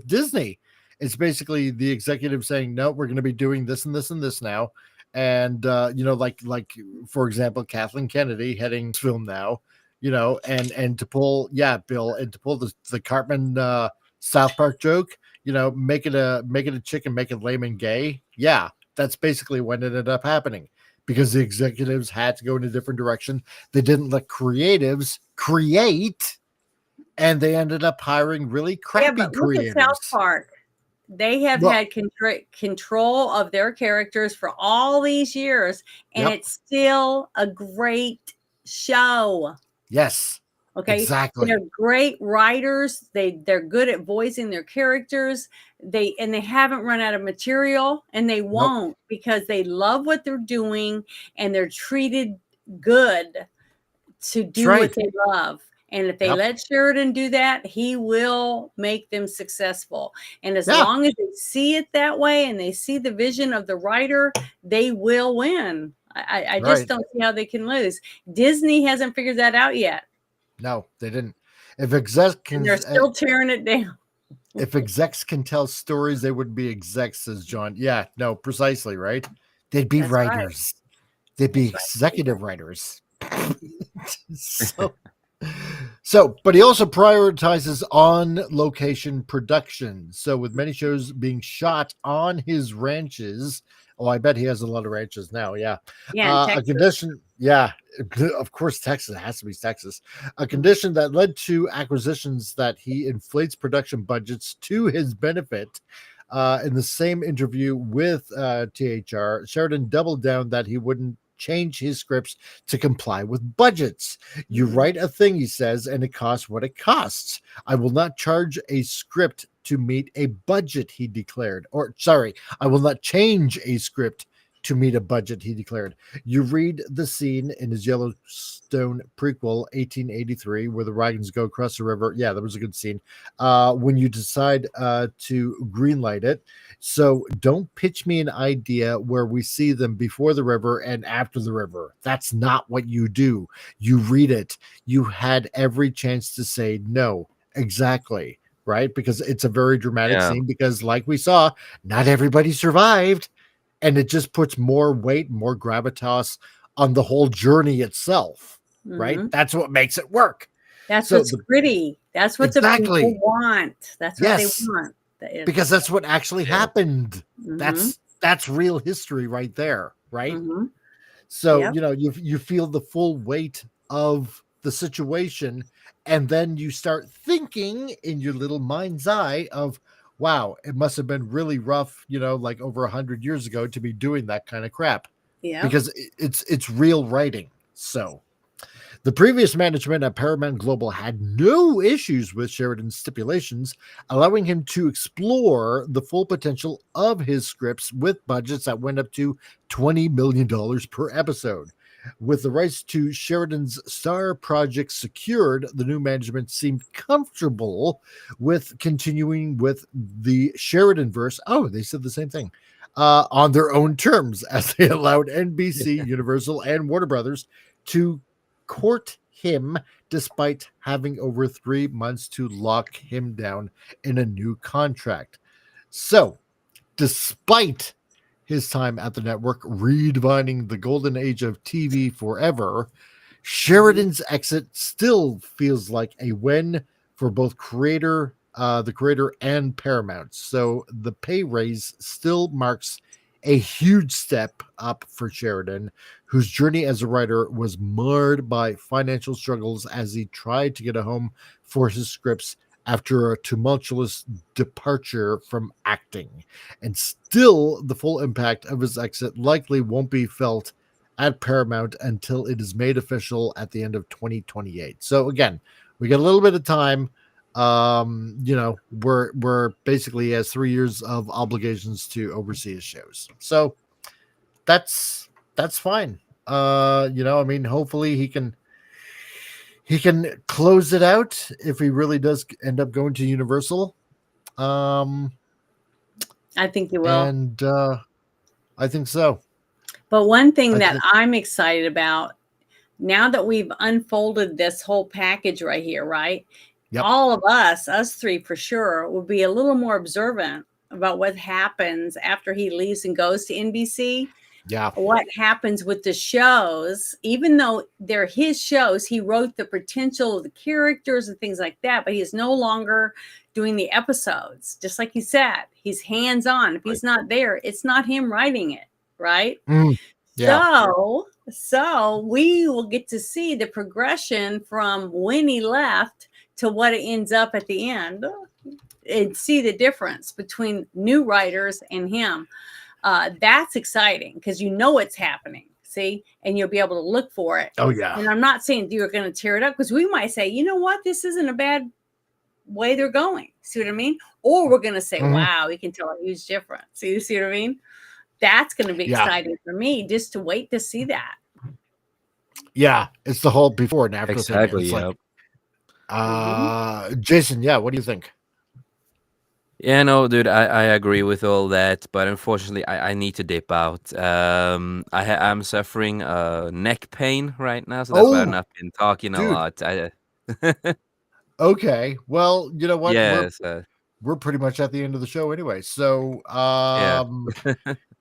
Disney. It's basically the executive saying, no, we're going to be doing this and this and this now. And like for example, Kathleen Kennedy heading this film now. And to pull, Bill, and to pull the Cartman South Park joke, make it a chick and make it lame and gay. Yeah, that's basically what ended up happening, because the executives had to go in a different direction. They didn't let creatives create, and they ended up hiring really crappy creators.
Look at South Park. They have had control of their characters for all these years, and it's still a great show.
Yes.
Okay.
Exactly.
They're great writers. They're good at voicing their characters. They haven't run out of material, and they won't, because they love what they're doing and they're treated good to do what they love. And if they let Sheridan do that, he will make them successful. And as long as they see it that way and they see the vision of the writer, they will win. I just don't see how they can lose. Disney hasn't figured that out yet.
No, they didn't. If execs can,
and they're still tearing it down.
If execs can tell stories, they wouldn't be execs, says John. Yeah, no, precisely, right? They'd be writers. Right. They'd be executive writers. But he also prioritizes on location production. So with many shows being shot on his ranches, I bet he has a lot of ranches now. Yeah. A condition. Yeah. Of course, Texas. It has to be Texas. A condition that led to acquisitions that he inflates production budgets to his benefit. In the same interview with THR, Sheridan doubled down that he wouldn't change his scripts to comply with budgets. You write a thing, he says, and it costs what it costs. I will not charge a script to meet a budget, he declared. I will not change a script to meet a budget, he declared. You read the scene in his Yellowstone prequel, 1883, where the wagons go across the river. Yeah, that was a good scene. When you decide to greenlight it. So don't pitch me an idea where we see them before the river and after the river. That's not what you do. You read it. You had every chance to say no. exactly, right? Because it's a very dramatic
Yeah.
scene because like we saw, not everybody survived, and it just puts more weight, more gravitas on the whole journey itself, right?
Mhm.
That's what makes it work.
That's
So
what's
the
gritty. That's what the people
exactly.
want. That's what they
Yes,
want.
because that's what actually
Yeah.
happened.
Mhm.
That's real history right there, right?
Mhm.
So,
Yep.
you feel the full weight of the situation, and then you start thinking in your little mind's eye of, wow, it must have been really rough, like over 100 years ago to be doing that kind of crap
Yep.
because it's real writing. So the previous management at Paramount Global had no issues with Sheridan's stipulations, allowing him to explore the full potential of his scripts with budgets that went up to $20 million per episode. With the rights to Sheridan's star projects secured, the new management seemed comfortable with continuing with the Sheridan verse. Oh, they said the same thing. On their own terms, as they allowed NBC, Universal, and Warner Brothers to court him despite having over 3 months to lock him down in a new contract. So, despite his time at the network redefining the golden age of TV forever,
Mhm.
Sheridan's exit still feels like a win for both the creator and Paramount. So the pay raise still marks a huge step up for Sheridan, whose journey as a writer was marred by financial struggles as he tried to get a home for his scripts after a tumultuous departure from acting. And still, the full impact of his exit likely won't be felt at Paramount until it is made official at the end of 2028. So again, we got a little bit of time. We're basically has 3 years of obligations to oversee his shows. So that's fine. I mean, hopefully he can close it out if he really does end up going to Universal. Um,
I think you will.
and I think so.
But one thing
I
that
think
I'm excited about now that we've unfolded this whole package right here, right?
yep.
All of us three for sure, will be a little more observant about what happens after he leaves and goes to NBC.
Yeah.
What happens with the shows, even though they're his shows, he wrote the potential of the characters and things like that, but he's no longer doing the episodes. Just like he said, he's hands on. If
Right.
he's not there, it's not him writing it, right?
Yeah.
So we will get to see the progression from when he left to what it ends up at the end and see the difference between new writers and him. That's exciting because you know it's happening. See, and you'll be able to look for it.
Oh yeah.
And I'm not saying you're going to tear it up because we might say, you know what, this isn't a bad way they're going. See what I mean? Or we're going to say,
Mhm.
wow, we can tell a huge difference. See what I mean? That's going to be
Yeah.
exciting for me just to wait to see that.
Yeah. It's the whole before and after thing.
Exactly.
It's
Yeah.
like, Jason, yeah, what do you think?
Yeah, no, dude, I agree with all that, but unfortunately, I need to dip out. I'm suffering neck pain right now, so that's why I've
Oh,
not been talking a
dude.
lot.
Okay. Well, you know what?
Yes,
We're pretty much at the end of the show anyway. So
yeah.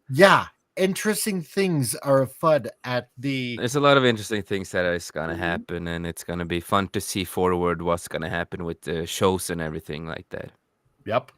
yeah, interesting things are afoot at the
There's a lot of interesting things that is gonna
Mhm.
happen, and it's gonna be fun to see forward what's gonna happen with the shows and everything like that.
Yep.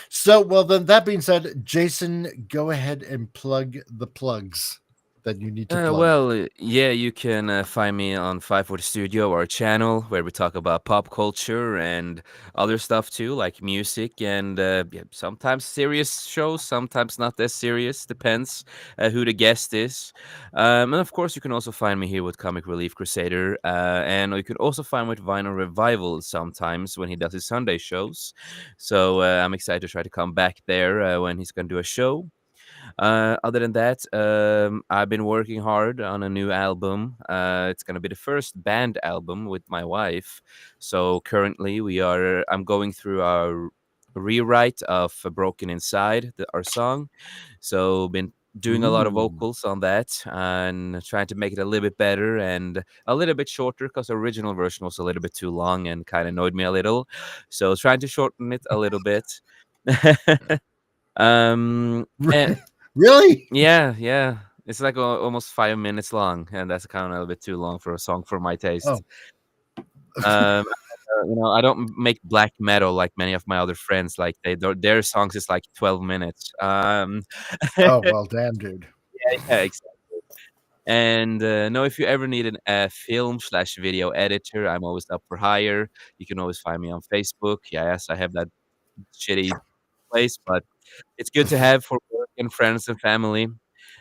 So, well, then that being said, Jason, go ahead and plug the plugs that you need to plug.
Yeah, you can find me on 540 Studio, our channel, where we talk about pop culture and other stuff too, like music and yeah, sometimes serious shows, sometimes not as serious, depends who the guest is. And of course, you can also find me here with Comic Relief Crusader, and you can also find me with Vinyl Revival sometimes when he does his Sunday shows. So I'm excited to try to come back there when he's going to do a show. Other than that, I've been working hard on a new album. It's gonna be the first band album with my wife. So currently, I'm going through our rewrite of "Broken Inside," our song. So been doing a lot of
Ooh.
vocals on that and trying to make it a little bit better and a little bit shorter because the original version was a little bit too long and kind of annoyed me a little. So trying to shorten it a little bit. And
Really?
yeah. It's like almost 5 minutes long, and that's kind of a little bit too long for a song for my taste.
Oh.
I don't make black metal like many of my other friends. Like their songs is like 12 minutes.
Oh, well, damn, dude.
Yeah, exactly. And no, if you ever need a film/video editor, I'm always up for hire. You can always find me on Facebook. Yes, I have that shitty place, but it's good to have for work and friends and family,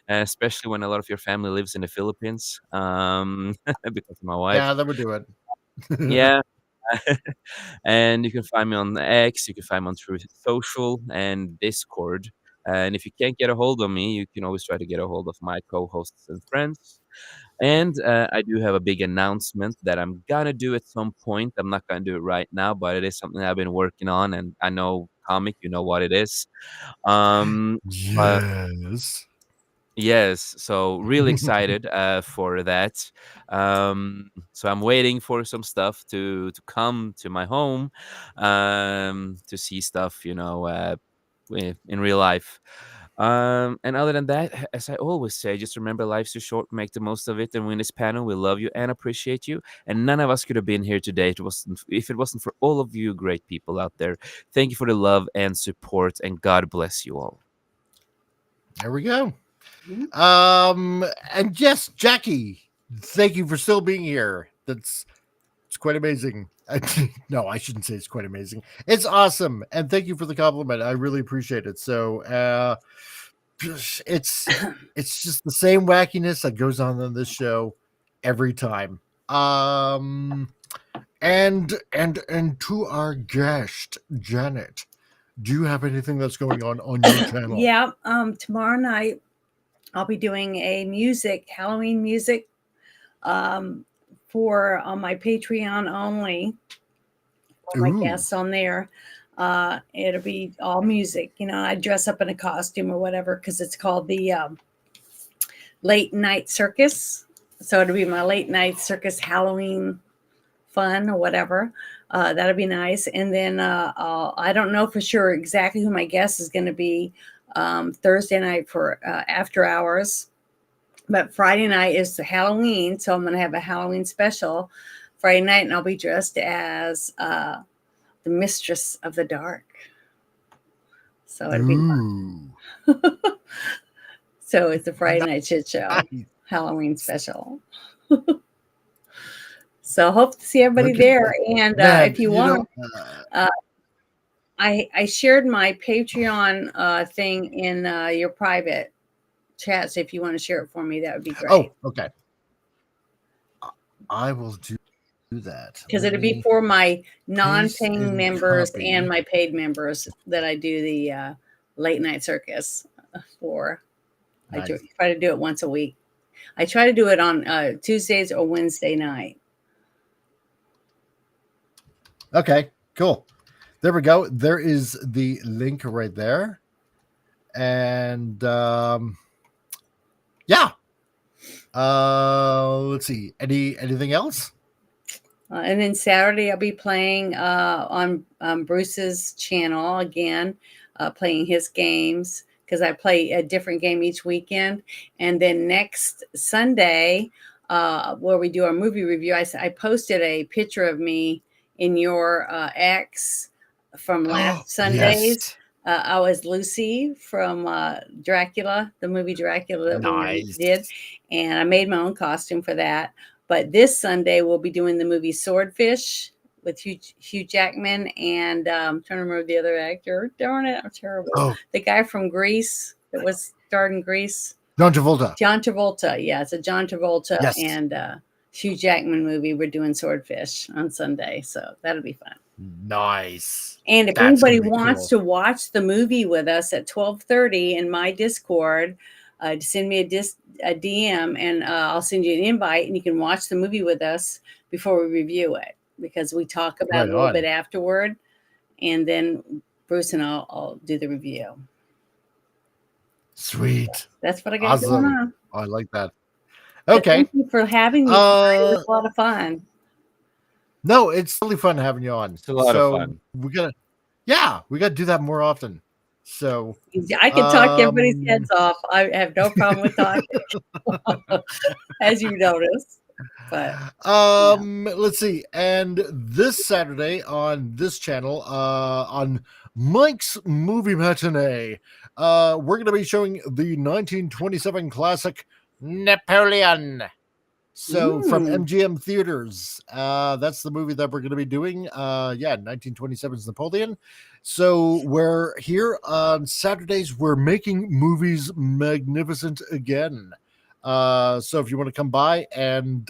especially when a lot of your family lives in the Philippines, because of my wife.
Yeah, that would do it.
Yeah. And you can find me on X, you can find me on Truth Social and Discord. And if you can't get a hold of me, you can always try to get a hold of my co-hosts and friends. And I do have a big announcement that I'm gonna do at some point. I'm not gonna do it right now, but it is something I've been working on, and I know comic, you know what it is. But
Yes.
yes, so really excited for that. So I'm waiting for some stuff to come to my home, to see stuff, in real life. And other than that, as I always say, just remember life's too short, make the most of it. And win this panel, we love you and appreciate you. And none of us could have been here today if it wasn't for all of you great people out there. Thank you for the love and support, and God bless you all.
There we go. And yes, Jackie, thank you for still being here. It's quite amazing. No, I shouldn't say it's quite amazing. It's awesome, and thank you for the compliment. I really appreciate it. So, it's just the same wackiness that goes on this show every time. And to our guest, Janet, do you have anything that's going on your channel?
Yeah. Tomorrow night I'll be doing a Halloween music, for on my Patreon only. For my guests on there. It'll be all music. I dress up in a costume or whatever because it's called the Late Night Circus. So it'll be my Late Night Circus Halloween fun or whatever. That'll be nice. And then I don't know for sure exactly who my guest is going to be Thursday night for after hours. But Friday night is the Halloween. So I'm going to have a Halloween special Friday night, and I'll be dressed as the Mistress of the Dark. So it'll be fun. So it's a Friday night shit show, Halloween special. So hope to see everybody there. And if you want, I shared my Patreon thing in your private chat. So if you want to share it for me, that would be great.
Oh, okay. I will do that
because it'll be for my non-paying members and my paid members that I do the Late Night Circus for. Nice. I try to do it once a week. I try to do it on Tuesdays or Wednesday night.
Okay, cool. There we go. There is the link right there. And yeah. Let's see. Anything else?
And then Saturday I'll be playing on Bruce's channel again, playing his games because I play a different game each weekend. And then next Sunday, where we do our movie review, I posted a picture of me in your X from last Sundays. Yes. I was Lucy from Dracula, the movie Dracula that we did. And I made my own costume for that. But this Sunday, we'll be doing the movie Swordfish with Hugh Jackman and I'm trying to remember the other actor. Darn it, I'm terrible. Oh. The guy from Grease that was starred in Grease.
John Travolta.
John Travolta. Yeah, it's a John Travolta and Hugh Jackman movie. We're doing Swordfish on Sunday. So that'll be fun.
Nice.
And if anybody wants to watch the movie with us at 12:30 in my Discord, send me a DM and I'll send you an invite and you can watch the movie with us before we review it because we talk about it a little bit afterward and then Bruce and I'll do the review.
Sweet.
That's what I got going
Awesome.
on.
I like that.
But
Okay.
thank you for having me tonight. It was
Uh,
a lot of fun.
no, it's really fun having you on.
It's a lot of
So
fun.
we gotta do that more often. So
I can talk everybody's heads off. I have no problem with talking, as you noticed. But
let's see. And this Saturday on this channel, on Mike's Movie Matinee, we're going to be showing the 1927 classic Napoleon. So from MGM Theaters, that's the movie that we're going to be doing. 1927's Napoleon. So we're here on Saturdays. We're making movies magnificent again. So if you want to come by and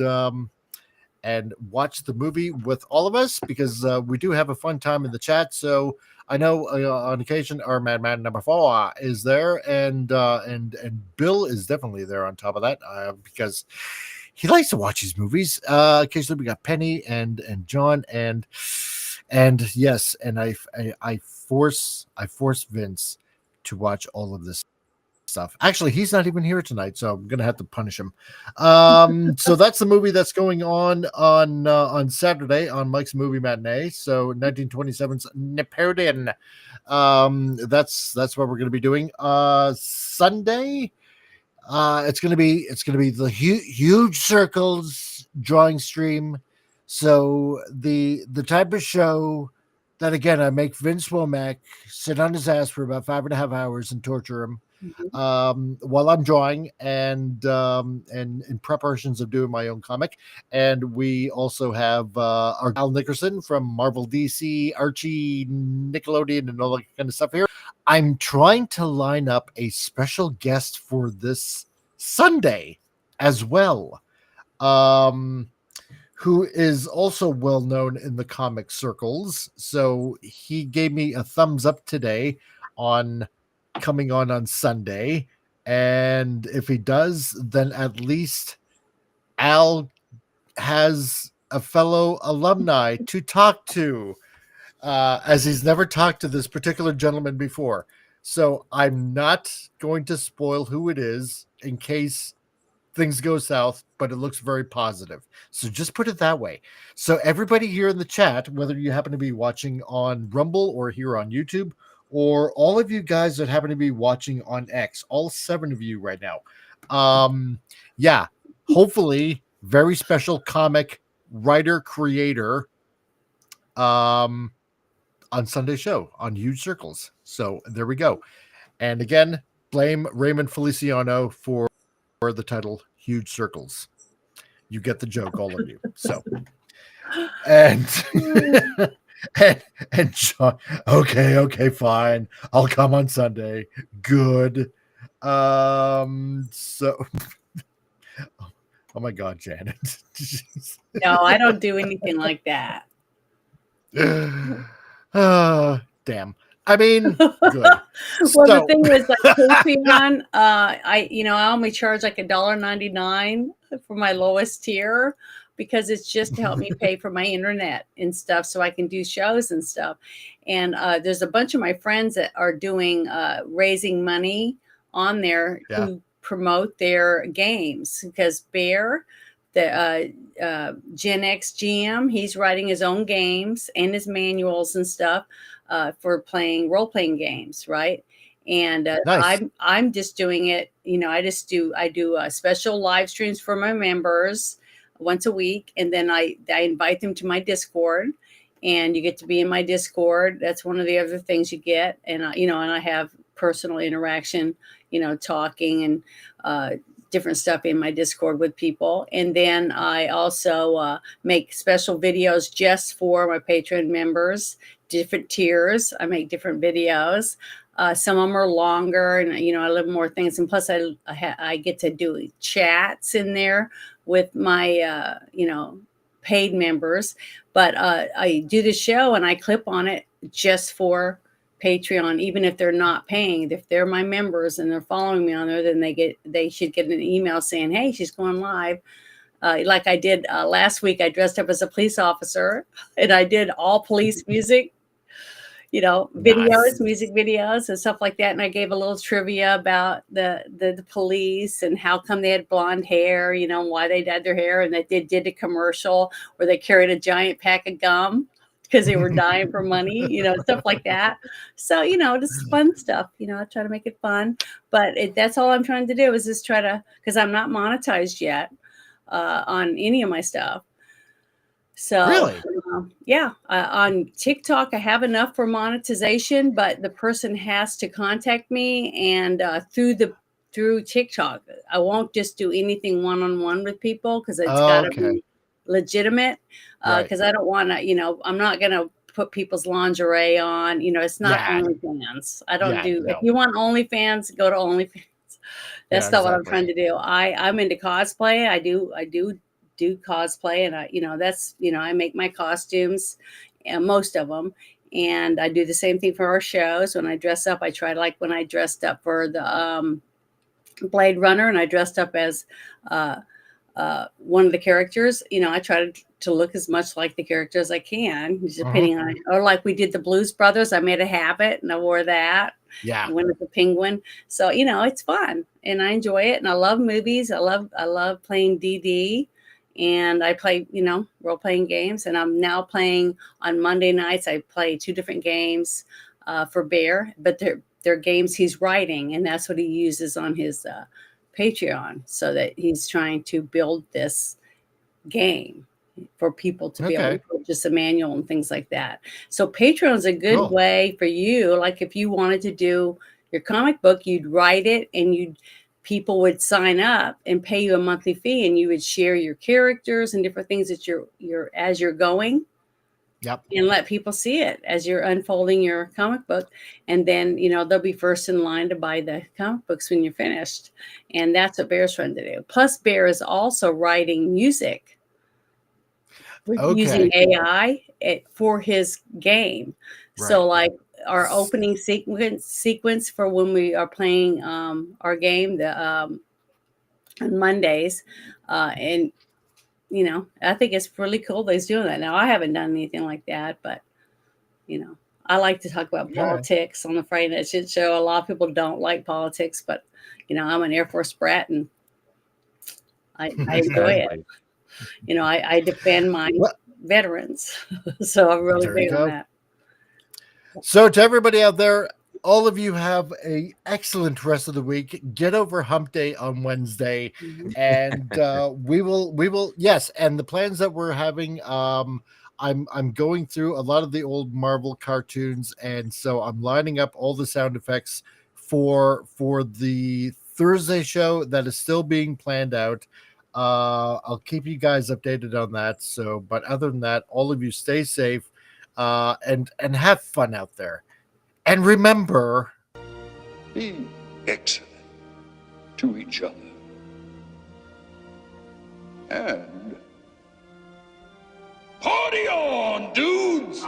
watch the movie with all of us, because we do have a fun time in the chat. So I know on occasion our Madman number 4 is there, and Bill is definitely there on top of that, because he likes to watch these movies. Occasionally we got Penny and John and yes, and I force Vince to watch all of this stuff. Actually, he's not even here tonight, so I'm gonna have to punish him. So that's the movie that's going on Saturday on Mike's Movie Matinee. So 1927's Napoleon. That's what we're gonna be doing. Sunday, it's gonna be the huge circles drawing stream. So the type of show that, again, I make Vince Womack sit on his ass for about 5.5 hours and torture him while I'm drawing and in preparations of doing my own comic. And we also have our Al Nickerson from Marvel, DC, Archie, Nickelodeon, and all that kind of stuff here. I'm trying to line up a special guest for this Sunday as well, who is also well known in the comic circles. So he gave me a thumbs up today on coming on Sunday. And if he does, then at least Al has a fellow alumni to talk to, as he's never talked to this particular gentleman before. So I'm not going to spoil who it is in case things go south, but it looks very positive. So just put it that way. So everybody here in the chat, whether you happen to be watching on Rumble or here on YouTube, or all of you guys that happen to be watching on X, all 7 of you right now, hopefully very special comic writer creator on Sunday show on Huge Circles. So there we go. And again, blame Raymond Feliciano for the title Huge Circles. You get the joke, all of you. So and and John, okay, fine. I'll come on Sunday. Good. So oh my God, Janet.
no, I don't do anything like that.
Damn. I mean, good.
Well, the thing is, like Patreon, I only charge like $1.99 for my lowest tier, because it's just to help me pay for my internet and stuff so I can do shows and stuff. And there's a bunch of my friends that are doing raising money on there to promote their games, because Bear, the Gen X GM, he's writing his own games and his manuals and stuff for playing role-playing games, right? And
nice.
I'm just doing it, I do special live streams for my members once a week, and then I invite them to my Discord, and you get to be in my Discord. That's one of the other things you get. And and I have personal interaction, talking and different stuff in my Discord with people. And then I also make special videos just for my Patreon members, different tiers. I make different videos. Some of them are longer, and I live more things. And plus, I get to do chats in there with my paid members. But I do the show and I clip on it just for Patreon, even if they're not paying. If they're my members and they're following me on there, then they should get an email saying, "Hey, she's going live." Like I did last week, I dressed up as a police officer and I did all police music.
Nice.
videos, music videos and stuff like that. And I gave a little trivia about the police and how come they had blonde hair, why they dyed their hair, and that they did a commercial where they carried a giant pack of gum because they were dying for money, stuff like that. So, just fun stuff, I try to make it fun, but that's all I'm trying to do is just try to, because I'm not monetized yet on any of my stuff. So,
Really?
yeah, on TikTok, I have enough for monetization, but the person has to contact me and through TikTok. I won't just do anything one-on-one with people because it's got to
Okay.
be legitimate.
Right.
Because I don't want to, I'm not going to put people's lingerie on. It's not
Yeah.
OnlyFans. I don't
Yeah,
do. If
no.
you want OnlyFans, go to OnlyFans. That's
Yeah,
not what I'm
exactly.
trying to do. I'm into cosplay. I do cosplay, and that's I make my costumes, most of them, and I do the same thing for our shows. When I dress up, I try, like when I dressed up for the Blade Runner, and I dressed up as one of the characters. I try to look as much like the character as I can, just depending on. Or like we did the Blues Brothers, I made a habit and I wore that.
Yeah.
I went as a penguin, so it's fun and I enjoy it, and I love movies. I love playing DD. And I play, role-playing games. And I'm now playing on Monday nights. I play 2 different games for Bear, but they're games he's writing. And that's what he uses on his Patreon, so that he's trying to build this game for people to be able to purchase a manual and things like that. So Patreon's a good
Cool.
way for you. Like if you wanted to do your comic book, you'd write it and people would sign up and pay you a monthly fee, and you would share your characters and different things that you're as you're going.
Yep.
And let people see it as you're unfolding your comic book. And then, they'll be first in line to buy the comic books when you're finished. And that's what Bear's trying to do. Plus, Bear is also writing music using AI for his game.
Right.
So like our opening sequence for when we are playing our game on Mondays, and I think it's really cool that he's doing that. Now I haven't done anything like that, but I like to talk about politics on the Friday Night Shit Show. A lot of people don't like politics, but I'm an Air Force brat and I enjoy it. I defend my veterans, so I'm really big on that.
So to everybody out there, all of you have a excellent rest of the week. Get over hump day on Wednesday, and we will yes. And the plans that we're having, I'm going through a lot of the old Marvel cartoons, and so I'm lining up all the sound effects for the Thursday show that is still being planned out. I'll keep you guys updated on that. So, but other than that, all of you stay safe and have fun out there. And remember,
be excellent to each other. And party on, dudes!